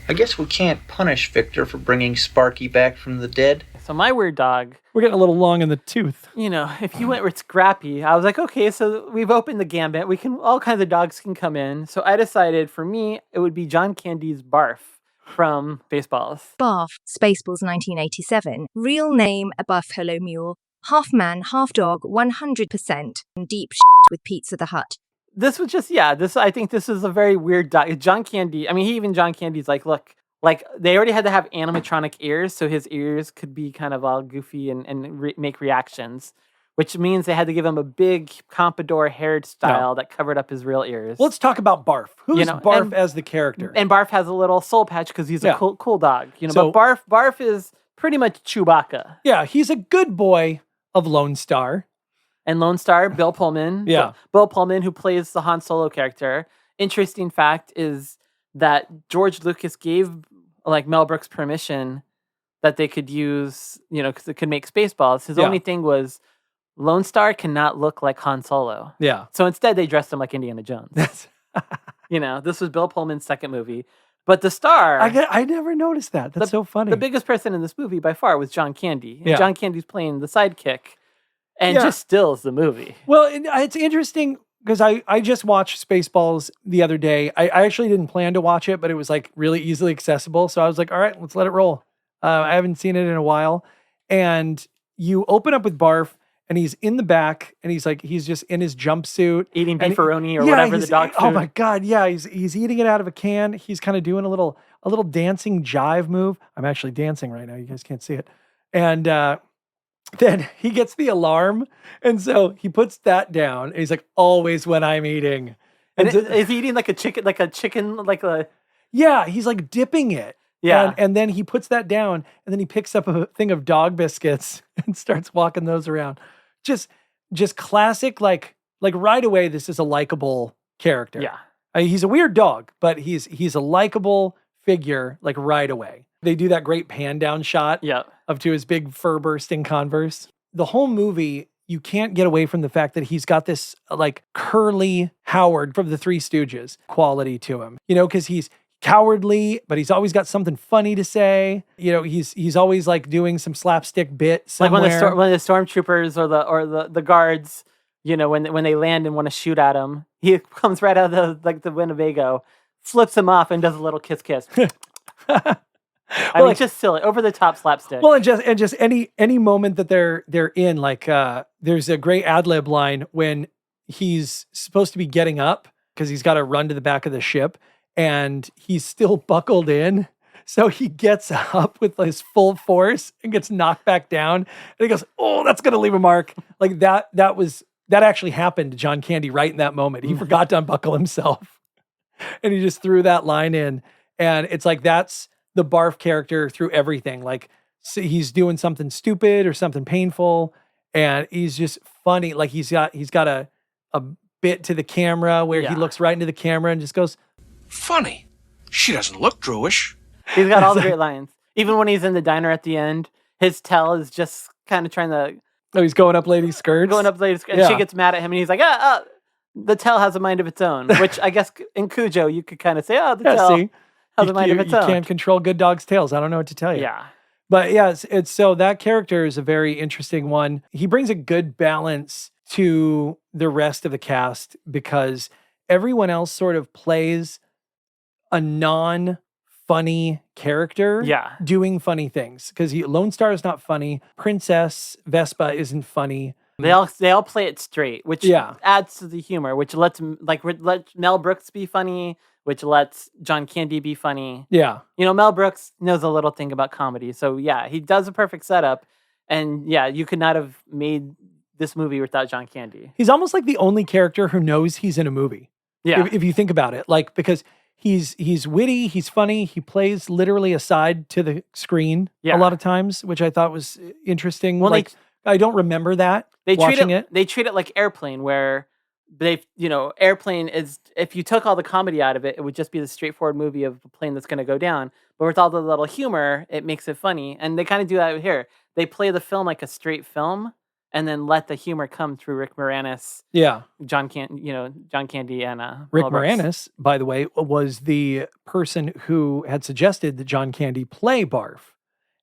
I guess we can't punish Victor for bringing Sparky back from the dead. So my weird dog, We're getting a little long in the tooth. you know, if you went with Scrappy, I was like, okay, so we've opened the gambit. All kinds of dogs can come in. So I decided for me, it would be John Candy's Barf from Baseballs. Barf, Spaceballs 1987. Real name, a buffalo mule. Half man, half dog, 100%. Deep with Pizza the Hut. This was just, I think this is a very weird dog. John Candy, I mean, John Candy's like, look, like they already had to have animatronic ears, so his ears could be kind of all goofy and make reactions, which means they had to give him a big pompadour hairstyle that covered up his real ears. Let's talk about Barf. Who's Barf as the character? And Barf has a little soul patch because he's a cool dog. So- but Barf is pretty much Chewbacca. Yeah, he's a good boy of Lone Star. And Lone Star, Bill Pullman. Yeah. Bill Pullman, who plays the Han Solo character. Interesting fact is that George Lucas gave like Mel Brooks permission that they could use, because it could make Spaceballs. His only thing was Lone Star cannot look like Han Solo. Yeah. So instead they dressed him like Indiana Jones. This was Bill Pullman's second movie. But the star... I never noticed that. That's so funny. The biggest person in this movie by far was John Candy. And Yeah. John Candy's playing the sidekick and just stills the movie. Well, it's interesting because I just watched Spaceballs the other day. I actually didn't plan to watch it, but it was like really easily accessible. So I was like, all right, let's let it roll. I haven't seen it in a while. And you open up with Barf and he's in the back and he's just in his jumpsuit. Eating And beefaroni or whatever the dog food. Oh my God. Yeah. He's eating it out of a can. He's kind of doing a little dancing jive move. I'm actually dancing right now. You guys can't see it. And, then he gets the alarm, and so he puts that down. And he's like, "Always when I'm eating." And is he eating like a chicken, Yeah, he's like dipping it. Yeah. and then he puts that down, and then he picks up a thing of dog biscuits and starts walking those around. Just classic. Like right away, this is a likable character. Yeah. I mean, he's a weird dog, but he's a likable figure. Like right away, they do that great pan down shot. Up to his big fur bursting Converse. The whole movie, you can't get away from the fact that he's got this like curly Howard from the Three Stooges quality to him. Because he's cowardly, but he's always got something funny to say. He's always like doing some slapstick bit somewhere. Like when the stormtroopers or the guards, when they land and want to shoot at him, he comes right out of the Winnebago, flips him off, and does a little kiss. I mean, just silly, over the top slapstick. Well, and just any moment that they're in, like there's a great ad lib line when he's supposed to be getting up because he's got to run to the back of the ship, and he's still buckled in. So he gets up with his full force and gets knocked back down, and he goes, "Oh, that's gonna leave a mark." Like that actually happened to John Candy right in that moment. He forgot to unbuckle himself, and he just threw that line in, and it's like that's the Barf character through everything. Like he's doing something stupid or something painful, and he's just funny. Like he's got a bit to the camera where he looks right into the camera and just goes, Funny. She doesn't look Jewish. He's got all the great lines. Even when he's in the diner at the end, his tell is just kind of trying to... Oh, he's going up ladies' skirts? And she gets mad at him, and he's like, the tell has a mind of its own. Which I guess in Cujo, you could kind of say, the tell... See? Has a mind of its own. You can't control good dogs' tails. I don't know what to tell you. Yeah. But yeah, it's so that character is a very interesting one. He brings a good balance to the rest of the cast because everyone else sort of plays a non-funny character doing funny things. Because Lone Star is not funny. Princess Vespa isn't funny. They all play it straight, which adds to the humor, which lets Mel Brooks be funny, which lets John Candy be funny. Yeah. Mel Brooks knows a little thing about comedy. So yeah, he does a perfect setup. And yeah, you could not have made this movie without John Candy. He's almost like the only character who knows he's in a movie. Yeah. If you think about it, like, because he's witty, he's funny, he plays literally aside to the screen a lot of times, which I thought was interesting. Well, I don't remember that They watching it. They treat it like Airplane, where Airplane is, if you took all the comedy out of it, it would just be the straightforward movie of a plane that's going to go down. But with all the little humor, it makes it funny. And they kind of do that here. They play the film like a straight film, and then let the humor come through Rick Moranis, Yeah. John Candy, and Rick Mel Brooks. Moranis, by the way, was the person who had suggested that John Candy play Barf.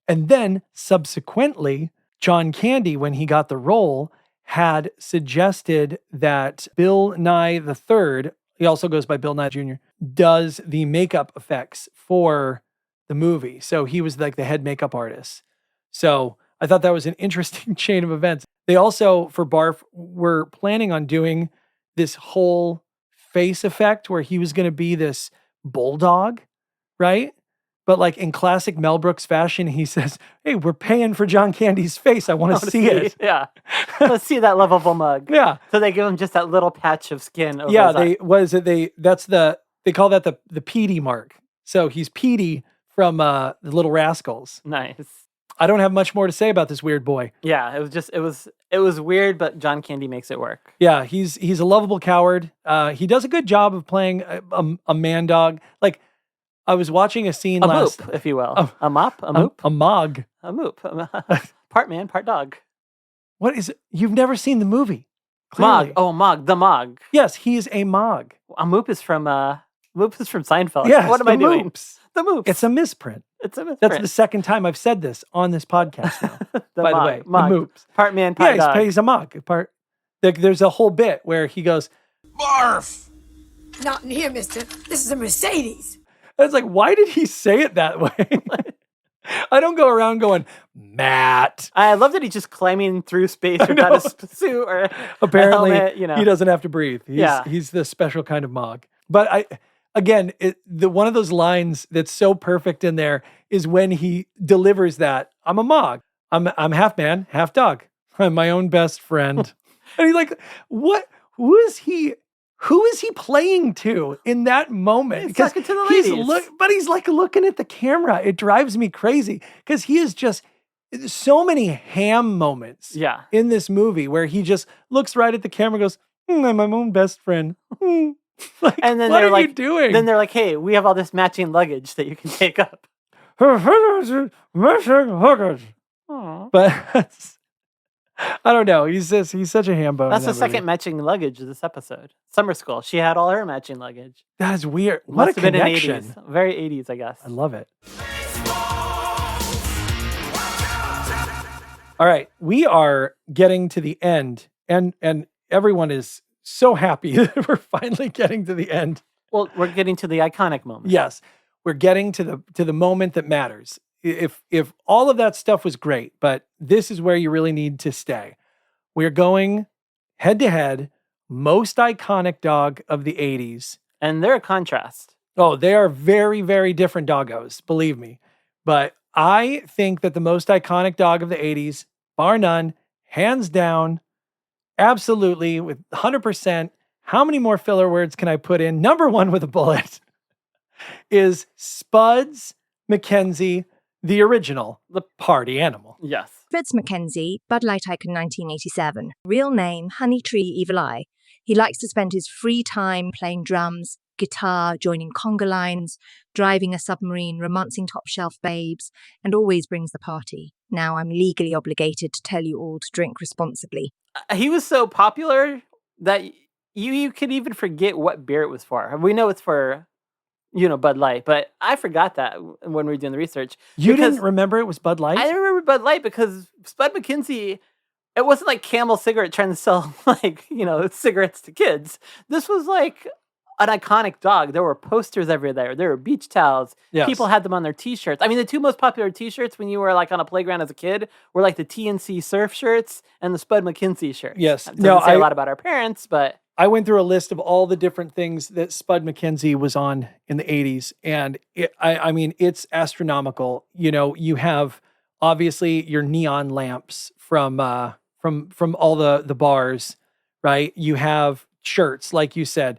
And then subsequently, John Candy, when he got the role, had suggested that Bill Nye III, he also goes by Bill Nye Jr., does the makeup effects for the movie. So he was like the head makeup artist. So I thought that was an interesting chain of events. They also, for Barf, were planning on doing this whole face effect where he was going to be this bulldog, right? But like in classic Mel Brooks fashion, he says, "Hey, we're paying for John Candy's face. I want to see it." Yeah. Let's see that lovable mug. Yeah. So they give him just that little patch of skin over Yeah, his eye. they call that the Petey mark. So he's Petey from the Little Rascals. Nice. I don't have much more to say about this weird boy. Yeah, it was weird, but John Candy makes it work. Yeah, he's a lovable coward. He does a good job of playing a man dog. Like I was watching a scene A last moop, if you will. A mop, a moop, a mog. a moop. Part man, part dog. What is it? You've never seen the movie. Mog. Clearly. Oh, Mog. The Mog. Yes, he is a mog. A moop is from Seinfeld. Yes, what am I doing? Moops. The moops. It's a misprint. It's a misprint. That's the second time I've said this on this podcast now. By the way, Mog. the moops. Part man, part Yeah, dog. he's a mog. There's a whole bit where he goes, Barf! Not in here, mister. This is a Mercedes. I was like, why did he say it that way? I don't go around going, Matt. I love that he's just climbing through space without a suit or Apparently, a helmet, he doesn't have to breathe. He's the special kind of mog. But one of those lines that's so perfect in there is when he delivers that, I'm a mog. I'm half man, half dog. I'm my own best friend. And he's like, what? Who is he playing to in that moment? He's talking to the ladies. But he's like looking at the camera. It drives me crazy because he is just so many ham moments in this movie where he just looks right at the camera and goes, I'm my own best friend. Like, and then what they're are like, you doing? Then they're like, hey, we have all this matching luggage that you can take up. But I don't know. He's such a ham bone. That's in the that second movie. matching luggage of this episode. Summer school. She had all her matching luggage. That's weird. What Must a have been in connection. 80s. Very 80s, I guess. I love it. All right, we are getting to the end, and everyone is so happy that we're finally getting to the end. Well, we're getting to the iconic moment. Yes, we're getting to the moment that matters. If all of that stuff was great, but this is where you really need to stay. We're going head to head, most iconic dog of the 80s. And they're a contrast. Oh, they are very, very different doggos, believe me. But I think that the most iconic dog of the 80s, bar none, hands down, absolutely, with 100%, how many more filler words can I put in? Number one with a bullet is Spuds MacKenzie, the original, the party animal. Yes. Spuds MacKenzie, Bud Light icon 1987. Real name, Honey Tree Evil Eye. He likes to spend his free time playing drums, guitar, joining conga lines, driving a submarine, romancing top shelf babes, and always brings the party. Now I'm legally obligated to tell you all to drink responsibly. He was so popular that you could even forget what beer it was for. We know it's for, Bud Light, but I forgot that when we were doing the research. You didn't remember it was Bud Light? I remember Bud Light because Spud MacKenzie, it wasn't like Camel Cigarette trying to sell cigarettes to kids. This was like an iconic dog. There were posters everywhere. There were beach towels. Yes. People had them on their t-shirts. I mean, the two most popular t-shirts when you were like on a playground as a kid were like the TNC surf shirts and the Spud MacKenzie shirts. Yes. That doesn't say a lot about our parents, but I went through a list of all the different things that Spud MacKenzie was on in the 80s, and it's astronomical. You have obviously your neon lamps from all the bars, right? You have shirts, like you said,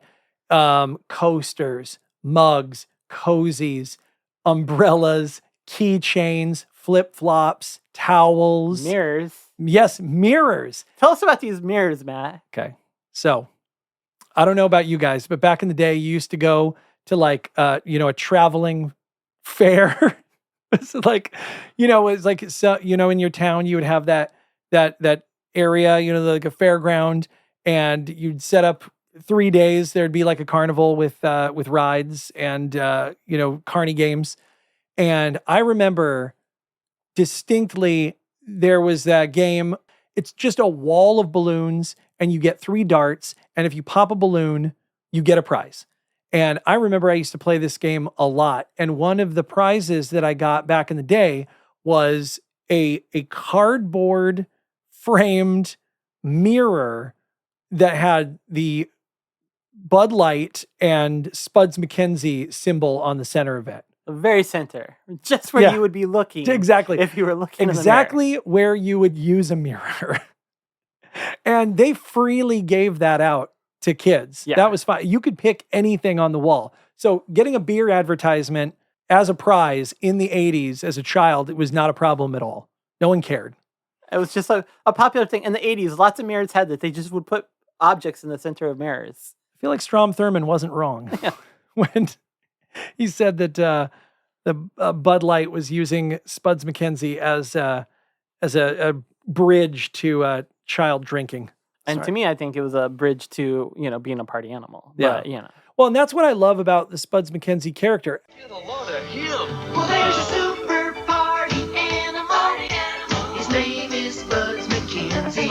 coasters, mugs, cozies, umbrellas, keychains, flip-flops, towels. Mirrors. Yes, mirrors. Tell us about these mirrors, Matt. Okay. So, I don't know about you guys, but back in the day, you used to go to a traveling fair. It's like, in your town, you would have that area, like a fairground, and you'd set up 3 days. There'd be like a carnival with rides and carny games. And I remember distinctly there was that game. It's just a wall of balloons, and you get 3 darts, and if you pop a balloon, you get a prize. And I remember I used to play this game a lot, and one of the prizes that I got back in the day was a cardboard framed mirror that had the Bud Light and Spuds MacKenzie symbol on the center of it. The very center, just where you would be looking. Exactly. If you were looking exactly where you would use a mirror. And they freely gave that out to kids. Yeah. That was fine. You could pick anything on the wall. So getting a beer advertisement as a prize in the 80s as a child, it was not a problem at all. No one cared. It was just a popular thing. In the 80s, lots of mirrors had that. They just would put objects in the center of mirrors. I feel like Strom Thurmond wasn't wrong when he said that the Bud Light was using Spuds MacKenzie as a bridge to child drinking. And to me, I think it was a bridge to, being a party animal. Yeah. But, Well, and that's what I love about the Spuds MacKenzie character. Well, there's a super party animal. His name is Spuds MacKenzie.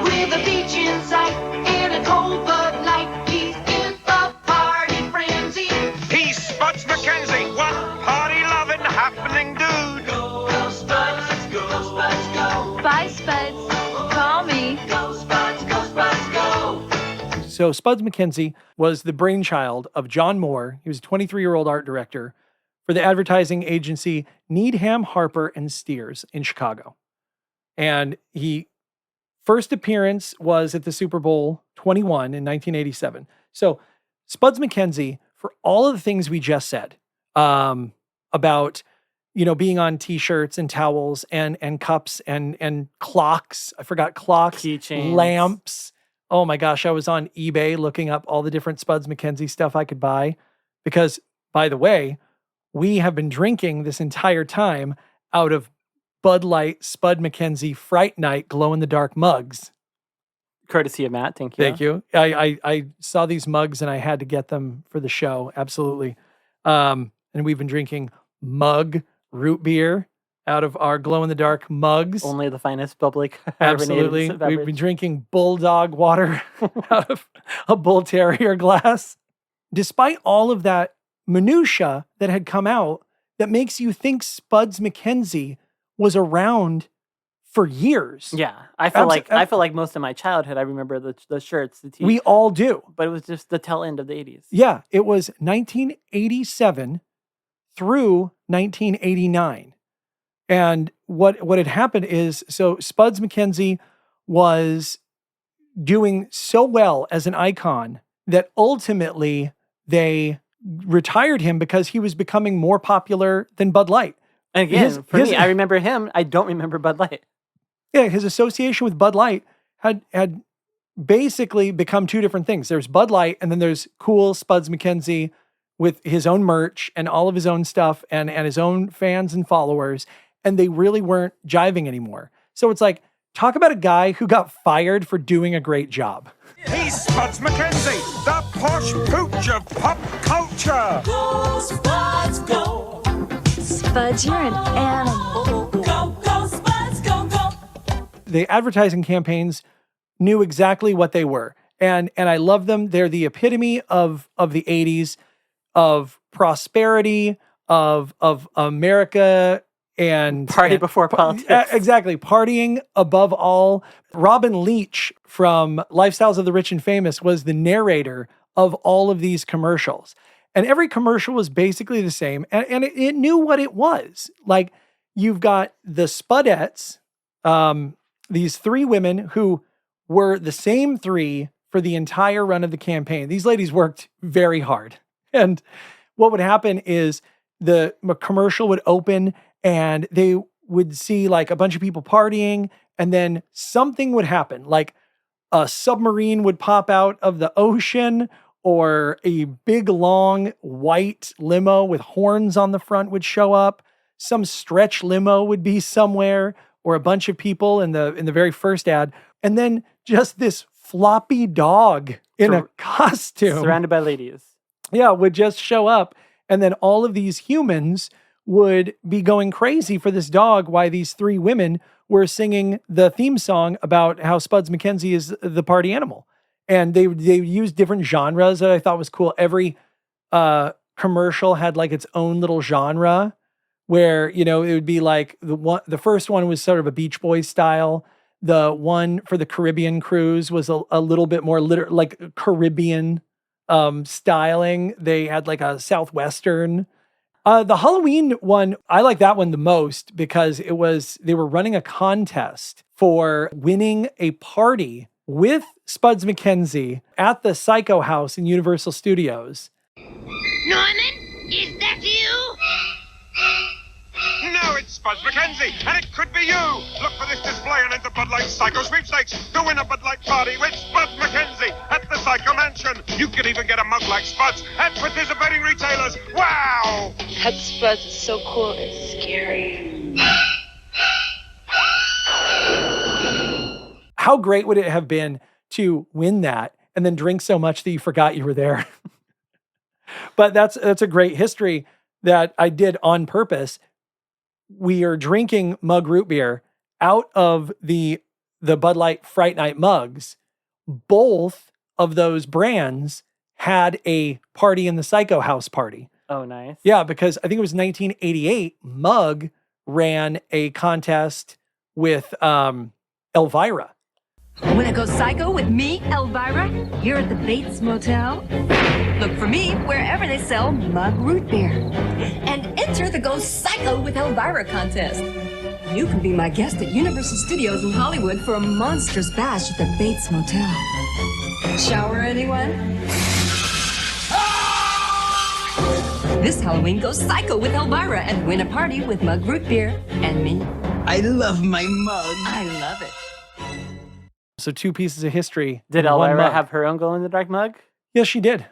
With a beach in sight and a cold Bud Light, he's in a party frenzy. He's Spuds MacKenzie, one party-loving, happening dude. Go Spuds, go Spuds, go. Bye, Spuds. Call me. Go Spuds, go. So Spuds MacKenzie was the brainchild of John Moore. He was a 23-year-old art director for the advertising agency Needham, Harper, and Steers in Chicago. And he first appearance was at the Super Bowl 21 in 1987. So Spuds MacKenzie, for all of the things we just said about, being on t-shirts and towels and cups and clocks. I forgot clocks, keychains, lamps. Oh my gosh, I was on eBay looking up all the different Spuds MacKenzie stuff I could buy because, by the way, we have been drinking this entire time out of Bud Light Spud MacKenzie Fright Night glow-in-the-dark mugs. Courtesy of Matt, thank you. Thank you. I saw these mugs and I had to get them for the show, absolutely. And we've been drinking mug root beer out of our glow-in-the-dark mugs. Only the finest bubbly Absolutely. carbonated beverage. We've been drinking bulldog water out of a bull terrier glass. Despite all of that minutia that had come out that makes you think Spuds MacKenzie was around for years. Yeah. I feel like most of my childhood, I remember the shirts, the We all do. But it was just the tail end of the 80s. Yeah. It was 1987 through 1989. And what had happened is, so Spuds MacKenzie was doing so well as an icon that ultimately they retired him because he was becoming more popular than Bud Light. And again, for me, I remember him. I don't remember Bud Light. Yeah, his association with Bud Light had basically become two different things. There's Bud Light, and then there's cool Spuds MacKenzie with his own merch and all of his own stuff and his own fans and followers. And they really weren't jiving anymore. So it's like, talk about a guy who got fired for doing a great job. He's Spuds MacKenzie, the posh pooch of pop culture. Go Spuds, go. Spuds, you're an animal. Go Spuds, go. The advertising campaigns knew exactly what they were. And I love them. They're the epitome of the 80s, of prosperity, of America, and party before politics. Exactly. Partying above all. Robin Leach from Lifestyles of the Rich and Famous was the narrator of all of these commercials. And every commercial was basically the same. And it knew what it was. Like, you've got the Spudettes, these 3 women who were the same 3 for the entire run of the campaign. These ladies worked very hard. And what would happen is the commercial would open and they would see like a bunch of people partying, and then something would happen. Like a submarine would pop out of the ocean, or a big, long, white limo with horns on the front would show up. Some stretch limo would be somewhere, or a bunch of people in the very first ad, and then just this floppy dog in a costume Surrounded by ladies. Yeah, would just show up, and then all of these humans would be going crazy for this dog while these three women were singing the theme song about how Spuds MacKenzie is the party animal. And they used different genres that I thought was cool. Every commercial had like its own little genre where, it would be like the first one was sort of a Beach Boys style. The one for the Caribbean cruise was a little bit more like Caribbean styling. They had like a Southwestern. The Halloween one, I like that one the most because they were running a contest for winning a party with Spuds MacKenzie at the Psycho House in Universal Studios. Norman, is that you? No, it's Spuds MacKenzie, and it could be you. Look for this display and enter Bud Light Psycho Sweepstakes to win a Bud Light party with Spuds MacKenzie at the Psycho Mansion. You could even get a mug like Spuds at participating retailers. Wow! That Spuds is so cool, it's scary. How great would it have been to win that and then drink so much that you forgot you were there? But that's a great history that I did on purpose. We are drinking mug root beer out of the Bud Light Fright Night mugs. Both of those brands had a party in the Psycho House party. Oh, nice. Yeah, because I think it was 1988, Mug ran a contest with Elvira. Wanna go psycho with me, Elvira? Here at the Bates Motel? Look for me wherever they sell mug root beer. And enter the Go Psycho with Elvira contest. You can be my guest at Universal Studios in Hollywood for a monstrous bash at the Bates Motel. Shower anyone? This Halloween, go psycho with Elvira and win a party with mug root beer and me. I love my mug. I love it. So 2 pieces of history. Did in one Elvira mug. have her own glow-in-the-dark mug? Yes, she did.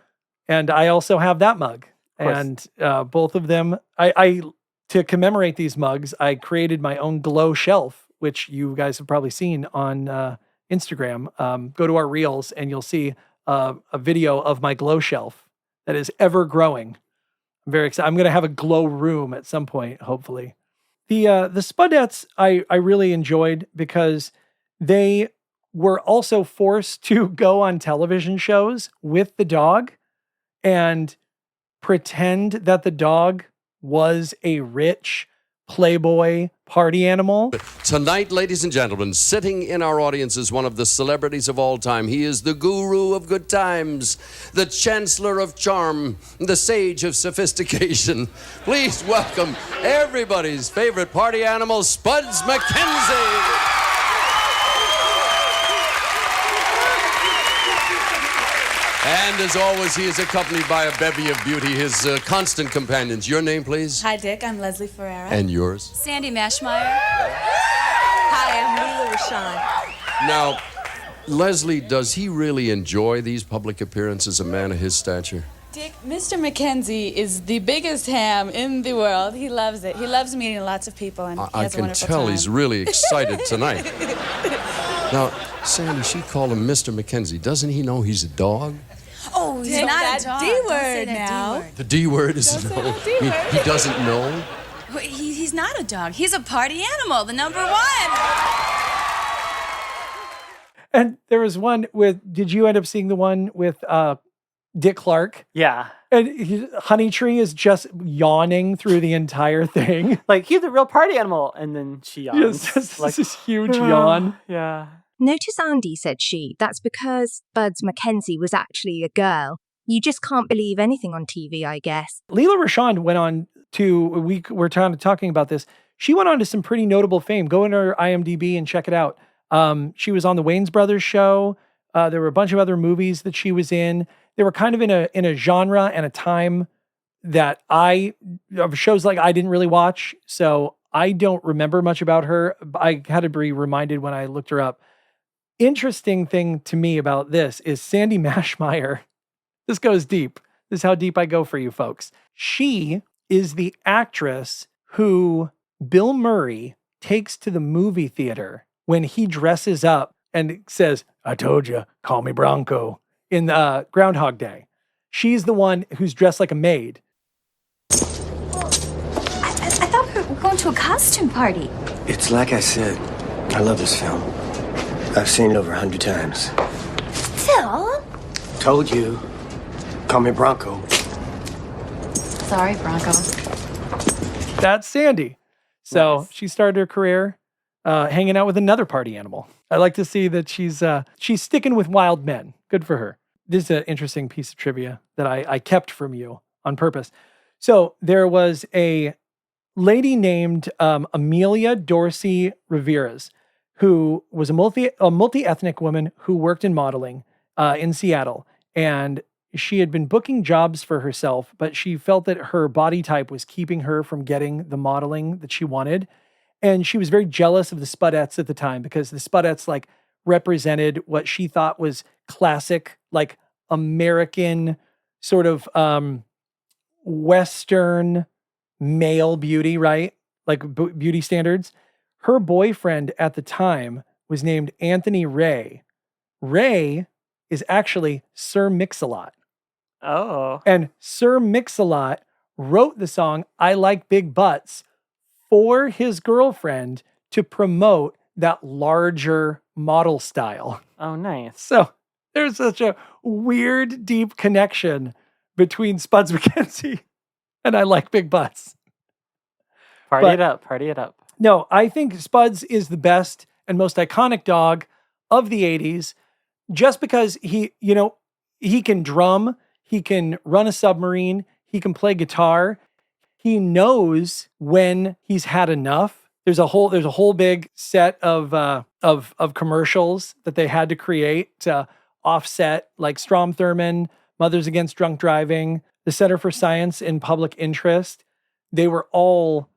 And I also have that mug. And both of them, I to commemorate these mugs, I created my own glow shelf, which you guys have probably seen on Instagram. Go to our reels and you'll see a video of my glow shelf that is ever growing. I'm very excited. I'm going to have a glow room at some point, hopefully. The Spudettes I really enjoyed because they were also forced to go on television shows with the dog and pretend that the dog was a rich playboy party animal. Tonight, ladies and gentlemen, sitting in our audience is one of the celebrities of all time. He is the guru of good times, the chancellor of charm, the sage of sophistication. Please welcome everybody's favorite party animal, Spuds MacKenzie. And as always, he is accompanied by a bevy of beauty, his constant companions. Your name, please? Hi, Dick. I'm Leslie Ferreira. And yours? Sandy Mashmeyer. Hi, I'm Leela Rashawn. Now, Leslie, does he really enjoy these public appearances, a man of his stature? Dick, Mr. McKenzie is the biggest ham in the world. He loves it. He loves meeting lots of people, and he I has a can wonderful tell time. he's really excited tonight. Now, Sandy, she called him Mr. McKenzie. Doesn't he know he's a dog? Oh, he's Dick, not that a dog. D Don't word say that now. D word. The D word is Don't say no. the D word. He doesn't know. He's not a dog. He's a party animal, the number one. And there was one did you end up seeing the one with Dick Clark? Yeah. And Honey Tree is just yawning through the entire thing. Like, he's a real party animal. And then she yawns. Just like this huge yawn. Yeah. Notice Andy, said she, that's because Spuds MacKenzie was actually a girl. You just can't believe anything on TV, I guess. Leela Rashawn went on to, we're talking about this. She went on to some pretty notable fame. Go into her IMDb and check it out. She was on the Wayans Brothers show. There were a bunch of other movies that she was in. They were kind of in a genre and a time that of shows like I didn't really watch. So I don't remember much about her. I had to be reminded when I looked her up. Interesting thing to me about this is Sandy Mashmeyer. This goes deep. This is how deep I go for you folks. She is the actress who Bill Murray takes to the movie theater when he dresses up and says, "I told you, call me Bronco," in Groundhog Day. She's the one who's dressed like a maid. I thought we were going to a costume party. It's like I said, I love this film. I've seen it over 100 times. Phil? Told you, call me Bronco. Sorry, Bronco. That's Sandy. So she started her career hanging out with another party animal. I like to see that she's sticking with wild men. Good for her. This is an interesting piece of trivia that I kept from you on purpose. So there was a lady named Amelia Dorsey Riveras, who was a multi-ethnic woman who worked in modeling in Seattle. And she had been booking jobs for herself, but she felt that her body type was keeping her from getting the modeling that she wanted. And she was very jealous of the Spudettes at the time because the Spudettes like represented what she thought was classic, like American sort of Western male beauty, right? Like beauty standards. Her boyfriend at the time was named Anthony Ray. Ray is actually Sir Mix-a-Lot. Oh. And Sir Mix-a-Lot wrote the song I Like Big Butts for his girlfriend to promote that larger model style. Oh, nice. So there's such a weird, deep connection between Spuds MacKenzie and I Like Big Butts. Party it up. No, I think Spuds is the best and most iconic dog of the 80s just because he can drum, he can run a submarine, he can play guitar. He knows when he's had enough. There's a whole big set of commercials that they had to create to offset, like Strom Thurmond, Mothers Against Drunk Driving, the Center for Science in Public Interest. They were all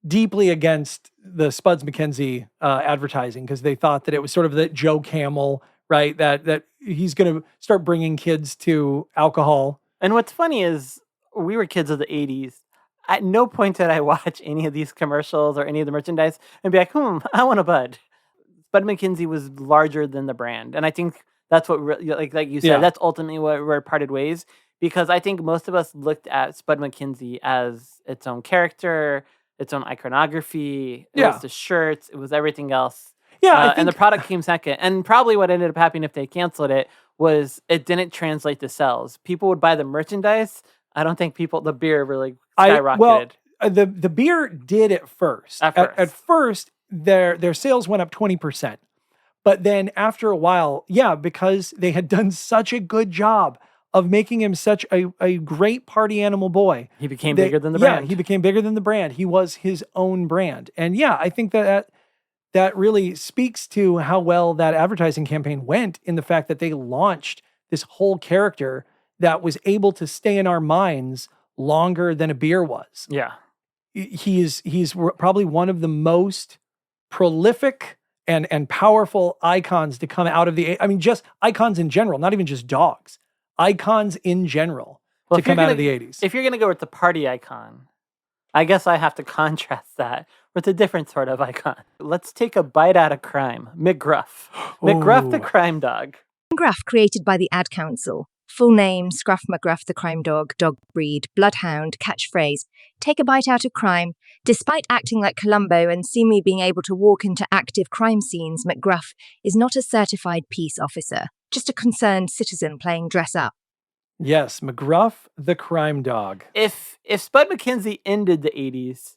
deeply against the Spuds MacKenzie advertising because they thought that it was sort of the Joe Camel, right? That he's going to start bringing kids to alcohol. And what's funny is we were kids of the 80s. At no point did I watch any of these commercials or any of the merchandise and be like, I want a Bud. Spud MacKenzie was larger than the brand. And I think that's what, like you said, that's ultimately where we parted ways. Because I think most of us looked at Spud MacKenzie as its own character, its own iconography. It was the shirts. It was everything else. Yeah, and the product came second. And probably what ended up happening if they canceled it was it didn't translate to sales. People would buy the merchandise. I don't think the beer really skyrocketed. The beer did at first. At first, their sales went up 20%. But then after a while, because they had done such a good job of making him such a great party animal boy. He became bigger than the brand. Yeah, he became bigger than the brand. He was his own brand. And I think that really speaks to how well that advertising campaign went in the fact that they launched this whole character that was able to stay in our minds longer than a beer was. Yeah. He's probably one of the most prolific and powerful icons to come out of just icons in general, not even just dogs. Icons in general to come out of the 80s. If you're going to go with the party icon, I guess I have to contrast that with a different sort of icon. Let's take a bite out of crime. McGruff. McGruff the crime dog. McGruff created by the Ad Council. Full name, Scruff McGruff the crime dog, dog breed, bloodhound, catchphrase, take a bite out of crime. Despite acting like Columbo and seemingly being able to walk into active crime scenes, McGruff is not a certified peace officer, just a concerned citizen playing dress up. Yes, McGruff the crime dog. If Spud MacKenzie ended the 80s,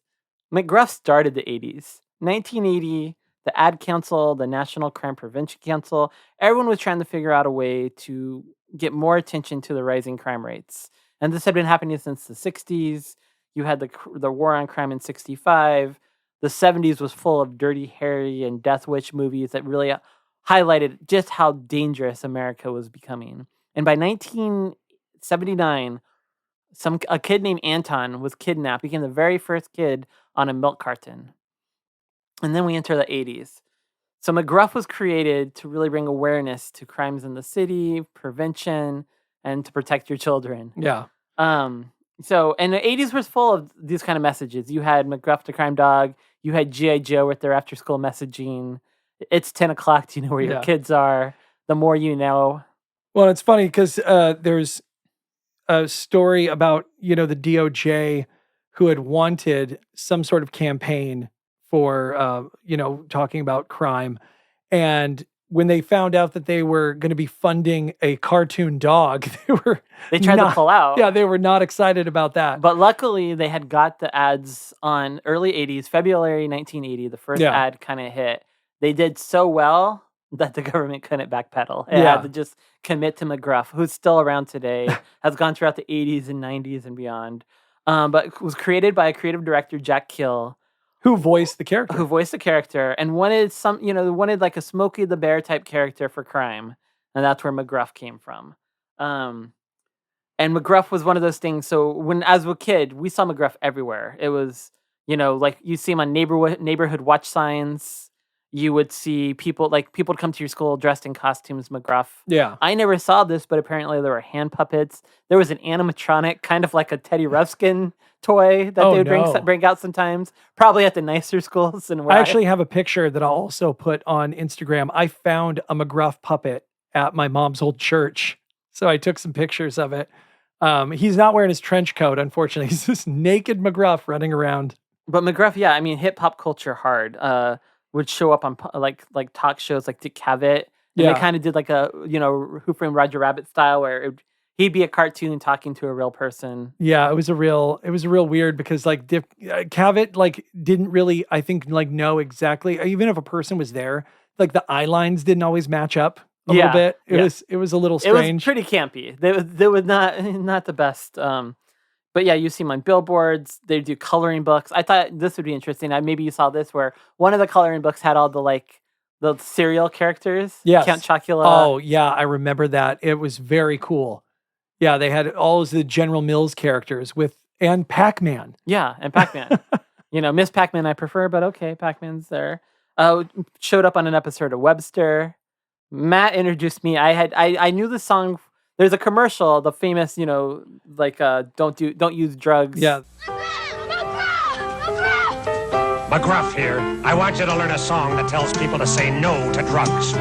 McGruff started the 80s. 1980, the Ad Council, the National Crime Prevention Council, everyone was trying to figure out a way to get more attention to the rising crime rates. And this had been happening since the 60s. You had the war on crime in 65. The 70s was full of Dirty Harry and Death Wish movies that really highlighted just how dangerous America was becoming. And by 1979, a kid named Anton was kidnapped, became the very first kid on a milk carton. And then we enter the 80s. So McGruff was created to really bring awareness to crimes in the city, prevention, and to protect your children. Yeah. So, and the 80s was full of these kind of messages. You had McGruff the crime dog. You had G.I. Joe with their after-school messaging. It's 10 o'clock. Do you know where your Yeah. kids are? The more you know. Well, it's funny because there's a story about, the DOJ who had wanted some sort of campaign for, talking about crime. And when they found out that they were going to be funding a cartoon dog, They tried to pull out. Yeah, they were not excited about that. But luckily, they had got the ads on early 80s, February 1980. The first Yeah. ad kind of hit. They did so well that the government couldn't backpedal. It Yeah. had to just commit to McGruff, who's still around today, has gone throughout the 80s and 90s and beyond. But it was created by creative director Jack Kill, Who voiced the character? and wanted like a Smokey the Bear type character for crime, and that's where McGruff came from. And McGruff was one of those things. So when, as a kid, we saw McGruff everywhere. It was, like you see him on neighborhood watch signs. You would see people would come to your school dressed in costumes, McGruff. Yeah. I never saw this, but apparently there were hand puppets. There was an animatronic, kind of like a Teddy Ruxpin toy that they would bring out sometimes, probably at the nicer schools. And I actually have a picture that I'll also put on Instagram. I found a McGruff puppet at my mom's old church. So I took some pictures of it. He's not wearing his trench coat, unfortunately. He's this naked McGruff running around. But McGruff, yeah, I mean, hit pop culture hard. Would show up on like talk shows like Dick Cavett. And Yeah. they kind of did like a, Who Framed Roger Rabbit style where he'd be a cartoon talking to a real person. Yeah, it was a real weird because like Cavett like didn't really, I think, like know exactly, even if a person was there, like the eye lines didn't always match up a little bit. It was a little strange. It was pretty campy. They were not the best. But yeah, you see them on billboards. They do coloring books. I thought this would be interesting. Maybe you saw this where one of the coloring books had all the cereal characters. Yes. Count Chocula. Oh yeah, I remember that. It was very cool. Yeah, they had all of the General Mills characters and Pac-Man. Yeah, and Pac-Man. Miss Pac-Man I prefer, but okay, Pac-Man's there. Showed up on an episode of Webster. Matt introduced me. I knew the song. There's a commercial, the famous, don't use drugs. Yeah. McGruff here. I want you to learn a song that tells people to say no to drugs.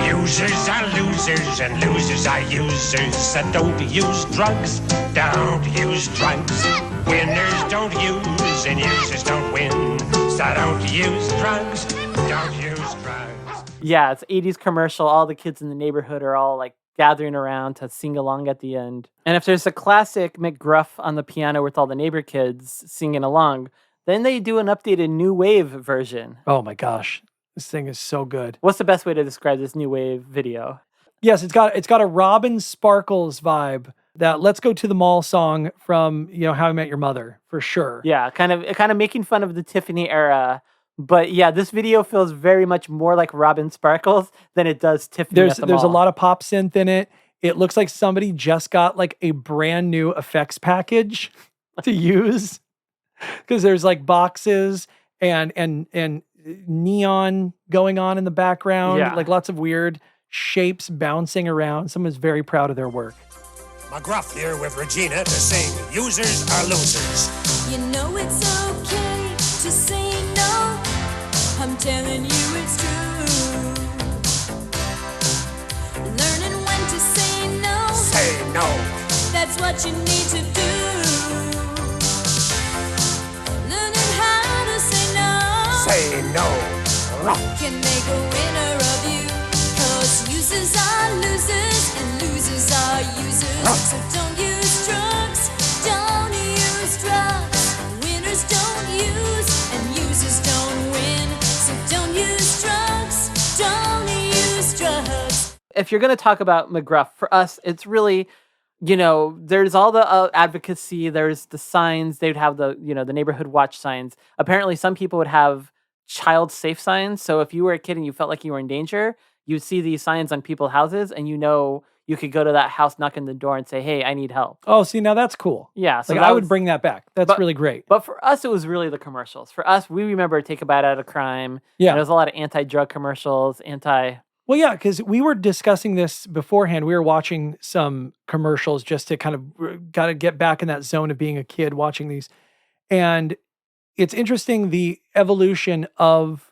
Users are losers and losers are users. So don't use drugs. Don't use drugs. Winners don't use and users don't win. So don't use drugs. Don't use drugs. Yeah, it's 80s commercial. All the kids in the neighborhood are all like gathering around to sing along at the end. And if there's a classic McGruff on the piano with all the neighbor kids singing along, then they do an updated new wave version. Oh my gosh. This thing is so good. What's the best way to describe this new wave video? Yes, it's got a Robin Sparkles vibe. That Let's Go to the Mall song from, How I Met Your Mother, for sure. Yeah, kind of making fun of the Tiffany era. But yeah, this video feels very much more like Robin Sparkles than it does Tiffany at the There's a mall. lot of pop synth in it. It looks like somebody just got like a brand new effects package to use. Because there's like boxes and neon going on in the background. Yeah. Like lots of weird shapes bouncing around. Someone's very proud of their work. McGruff here with Regina to sing Users Are Losers. You know it's okay to say no. I'm telling you it's true. Learning when to say no. Say no. That's what you need to do. Learning how to say no. Say no. Can make a winner of you. 'Cause users are losers and losers are users. So don't use drugs. Don't use drugs. Winners don't use and users don't win. So don't use drugs. Don't use drugs. If you're going to talk about McGruff, for us, it's really, there's all the advocacy, there's the signs, they'd have the neighborhood watch signs. Apparently, some people would have child safe signs. So if you were a kid and you felt like you were in danger, you'd see these signs on people's houses and you could go to that house, knock on the door and say, hey, I need help. Oh, see, now that's cool. Yeah. So I would bring that back. That's really great. But for us, it was really the commercials. For us, we remember Take a Bite Out of Crime. Yeah. And there was a lot of anti-drug commercials, Well, yeah, because we were discussing this beforehand. We were watching some commercials just to kind of got to get back in that zone of being a kid watching these. And it's interesting the evolution of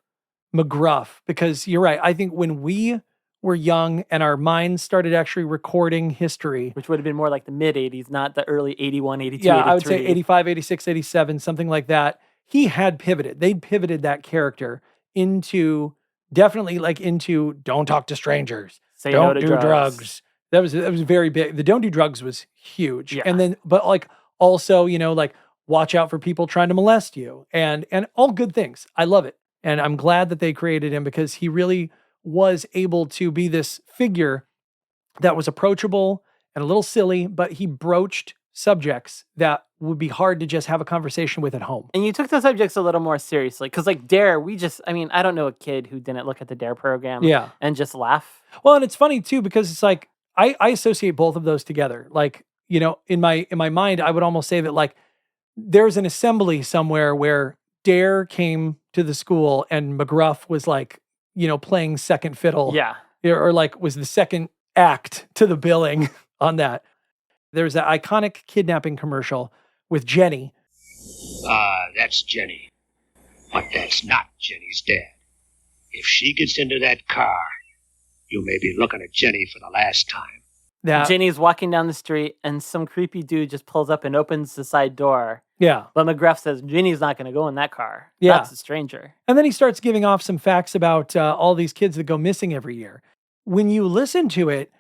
McGruff, because you're right. I think when we were young and our minds started actually recording history, which would have been more like the mid 80s, not the early 81, 82, yeah, 83. I would say 85, 86, 87, something like that. He had pivoted. They'd pivoted that character into definitely like into don't talk to strangers, Say don't no to do drugs. That was very big. The don't do drugs was huge. Yeah. And then, but like also, like watch out for people trying to molest you and all good things. I love it. And I'm glad that they created him because he really was able to be this figure that was approachable and a little silly, but he broached subjects that would be hard to just have a conversation with at home. And you took the subjects a little more seriously. Because like Dare, I don't know a kid who didn't look at the Dare program and just laugh. Well, and it's funny too, because it's like, I associate both of those together. Like, in my mind, I would almost say that like, there's an assembly somewhere where Dare came to the school and McGruff was like, playing second fiddle. Yeah. Or like was the second act to the billing on that. There's that iconic kidnapping commercial with Jenny. That's Jenny. But that's not Jenny's dad. If she gets into that car, you may be looking at Jenny for the last time. Jenny's walking down the street and some creepy dude just pulls up and opens the side door. Yeah. But McGruff says, Jenny's not going to go in that car. Yeah. That's a stranger. And then he starts giving off some facts about all these kids that go missing every year. When you listen to it,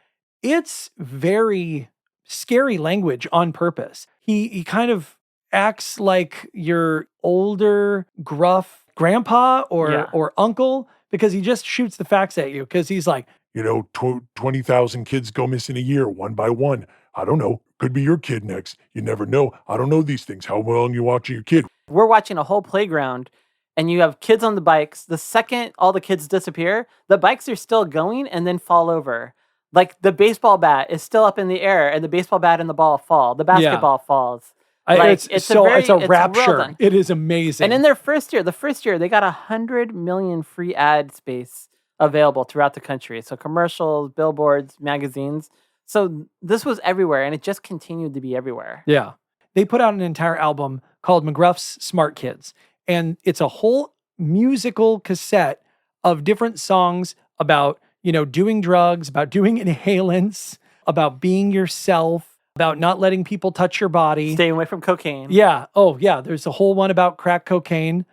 it's very scary language on purpose. He kind of acts like your older, gruff grandpa or uncle because he just shoots the facts at you because he's like, 20,000 kids go missing a year, one by one. I don't know. Could be your kid next. You never know. I don't know these things. How well are you watching your kid? We're watching a whole playground and you have kids on the bikes. The second all the kids disappear, the bikes are still going and then fall over. Like the baseball bat is still up in the air and the baseball bat and the ball fall. The basketball falls. It's a rapture. It is amazing. And in their first year, they got 100 million free ad space available throughout the country. So commercials, billboards, magazines. So this was everywhere and it just continued to be everywhere. Yeah. They put out an entire album called McGruff's Smart Kids. And it's a whole musical cassette of different songs about, doing drugs, about doing inhalants, about being yourself, about not letting people touch your body. Staying away from cocaine. Yeah. Oh, yeah. There's a whole one about crack cocaine.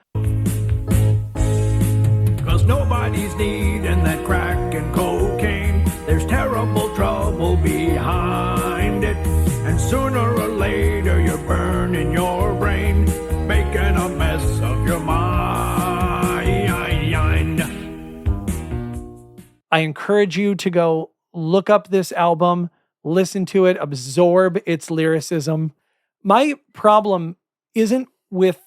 'Cause nobody's needing that crack and cocaine. There's terrible trouble behind it. And sooner or later you're burning your brain, making a mess of your mind. I encourage you to go look up this album, listen to it, absorb its lyricism. My problem isn't with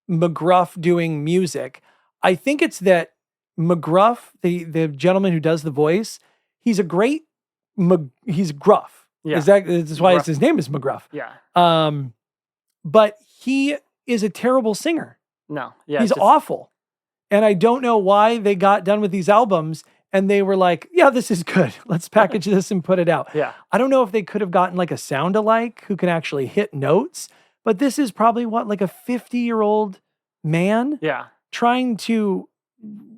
McGruff doing music. I think it's that McGruff, the gentleman who does the voice, he's he's gruff. Yeah. That's why his name is McGruff. Yeah. But he is a terrible singer. No. Yeah. He's awful. And I don't know why they got done with these albums and they were like, yeah, this is good. Let's package this and put it out. Yeah. I don't know if they could have gotten like a sound-alike who can actually hit notes, but this is probably like a 50-year-old man trying to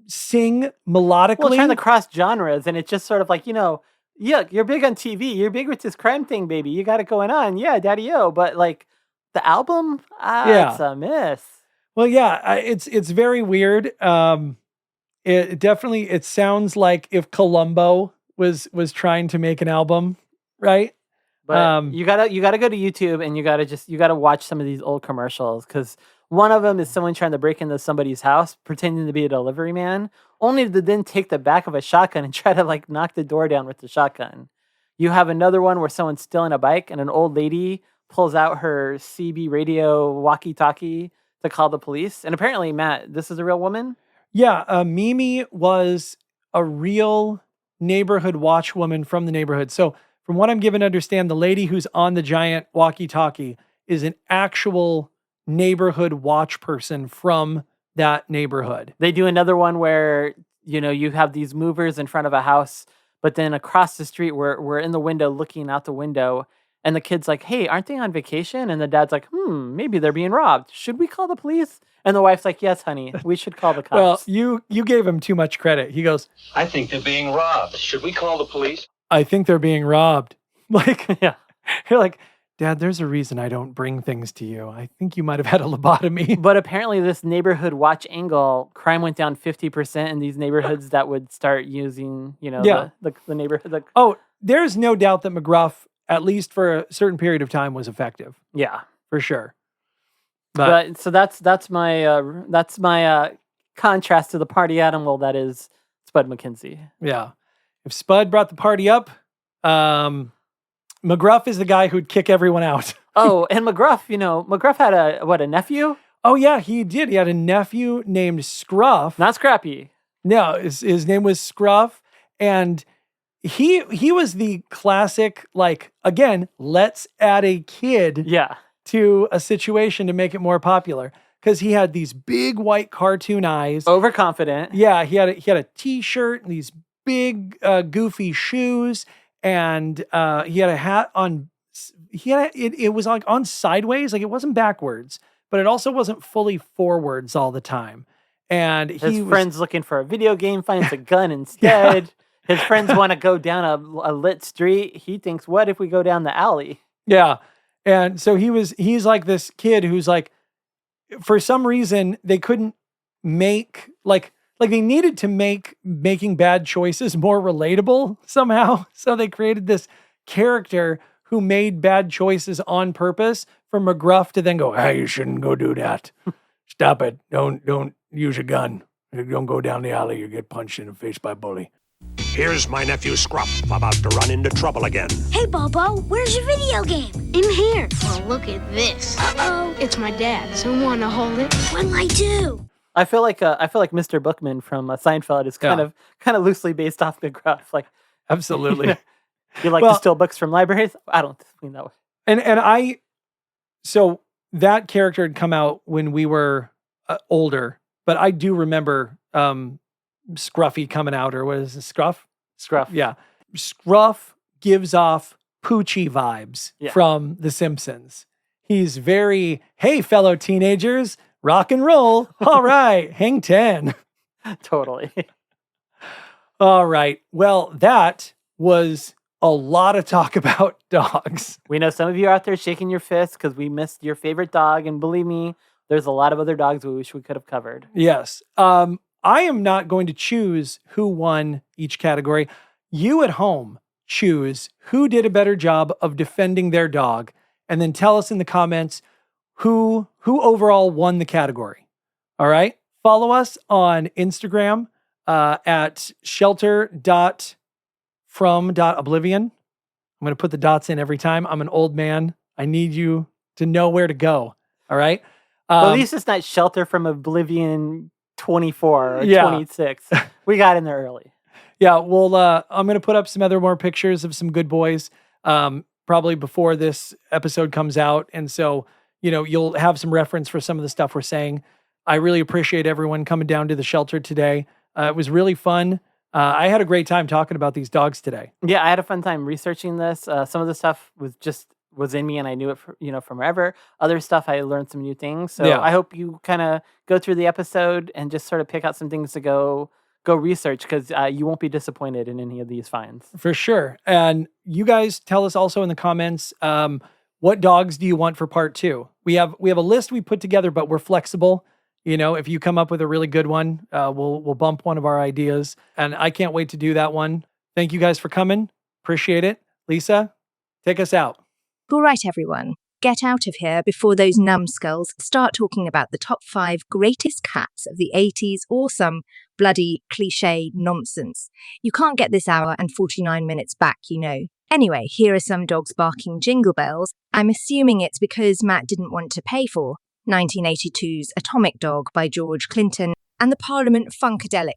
sing melodically. Well, trying to cross genres, and it's just sort of like, yeah, you're big on TV. You're big with this crime thing, baby. You got it going on. Yeah, daddy-o. But like the album, it's a miss. Well, yeah, it's very weird. It sounds like if Columbo was trying to make an album, right? But you gotta go to YouTube and you gotta watch some of these old commercials because one of them is someone trying to break into somebody's house, pretending to be a delivery man, only to then take the back of a shotgun and try to like knock the door down with the shotgun. You have another one where someone's stealing a bike and an old lady pulls out her CB radio walkie-talkie to call the police. And apparently, Matt, this is a real woman? Yeah, Mimi was a real neighborhood watch woman from the neighborhood. So from what I'm given to understand, the lady who's on the giant walkie-talkie is an actual neighborhood watch person from that neighborhood. They do another one where, you have these movers in front of a house, but then across the street, we're in the window looking out the window, And the kid's like, hey, aren't they on vacation? And the dad's like, maybe they're being robbed. Should we call the police? And the wife's like, yes, honey, we should call the cops. Well, you gave him too much credit. He goes, I think they're being robbed. Should we call the police? I think they're being robbed. Like, yeah. You're like, Dad, there's a reason I don't bring things to you. I think you might have had a lobotomy. But apparently this neighborhood watch angle, crime went down 50% in these neighborhoods that would start using, the neighborhood. There's no doubt that McGruff, at least for a certain period of time, was effective. Yeah. For sure. But so that's my contrast to the party animal that is Spud McKenzie. Yeah. If Spud brought the party up, McGruff is the guy who'd kick everyone out. Oh, and McGruff had a nephew? Oh, yeah, he did. He had a nephew named Scruff. Not Scrappy. No, his name was Scruff. And he was the classic, like, again, let's add a kid to a situation to make it more popular. Because he had these big white cartoon eyes. Overconfident. Yeah, he had a t-shirt and these big goofy shoes. And he had a hat on. It was like on sideways, like it wasn't backwards, but it also wasn't fully forwards all the time. And his friend's looking for a video game, finds a gun instead. His friends want to go down a lit street. He thinks, what if we go down the alley? Yeah, and so he's like this kid who's like, for some reason they couldn't make like they needed to make making bad choices more relatable somehow. So they created this character who made bad choices on purpose for McGruff to then go, hey, you shouldn't go do that. Stop it. Don't use a gun. Don't go down the alley. You get punched in the face by a bully. Here's my nephew Scruff, about to run into trouble again. Hey, Bobo, where's your video game? In here. Well, look at this. Uh-oh. It's my dad, so wanna hold it? What'll I do? I feel like Mr. Bookman from Seinfeld is kind of loosely based off McGruff. Like, absolutely. You like to steal books from libraries? I don't mean that way. So that character had come out when we were older, but I do remember Scruffy coming out, or what is it, Scruff? Scruff. Yeah. Scruff gives off Poochie vibes from The Simpsons. He's very, hey, fellow teenagers, rock and roll. All right. Hang 10. Totally. All right. Well, that was a lot of talk about dogs. We know some of you out there shaking your fists because we missed your favorite dog. And believe me, there's a lot of other dogs we wish we could have covered. Yes. I am not going to choose who won each category. You at home choose who did a better job of defending their dog, and then tell us in the comments who overall won the category. All right. Follow us on Instagram at shelter.from.oblivion. I'm going to put the dots in every time. I'm an old man. I need you to know where to go. All right. Well, at least it's not Shelter from Oblivion 24 or 26. We got in there early. Yeah. Well, I'm going to put up some more pictures of some good boys probably before this episode comes out. And so, you'll have some reference for some of the stuff we're saying. I really appreciate everyone coming down to the shelter today. It was really fun. I had a great time talking about these dogs today. Yeah, I had a fun time researching this. Some of the stuff was in me and I knew it from forever. Other stuff, I learned some new things. So I hope you kind of go through the episode and just sort of pick out some things to go research, because you won't be disappointed in any of these finds. For sure. And you guys tell us also in the comments, what dogs do you want for part 2? We have a list we put together, but we're flexible. If you come up with a really good one, we'll bump one of our ideas. And I can't wait to do that one. Thank you guys for coming. Appreciate it. Lisa, take us out. All right, everyone. Get out of here before those numbskulls start talking about the top 5 greatest cats of the 80s or some bloody cliche nonsense. You can't get this hour and 49 minutes back, Anyway, here are some dogs barking jingle bells. I'm assuming it's because Matt didn't want to pay for 1982's Atomic Dog by George Clinton and the Parliament Funkadelic.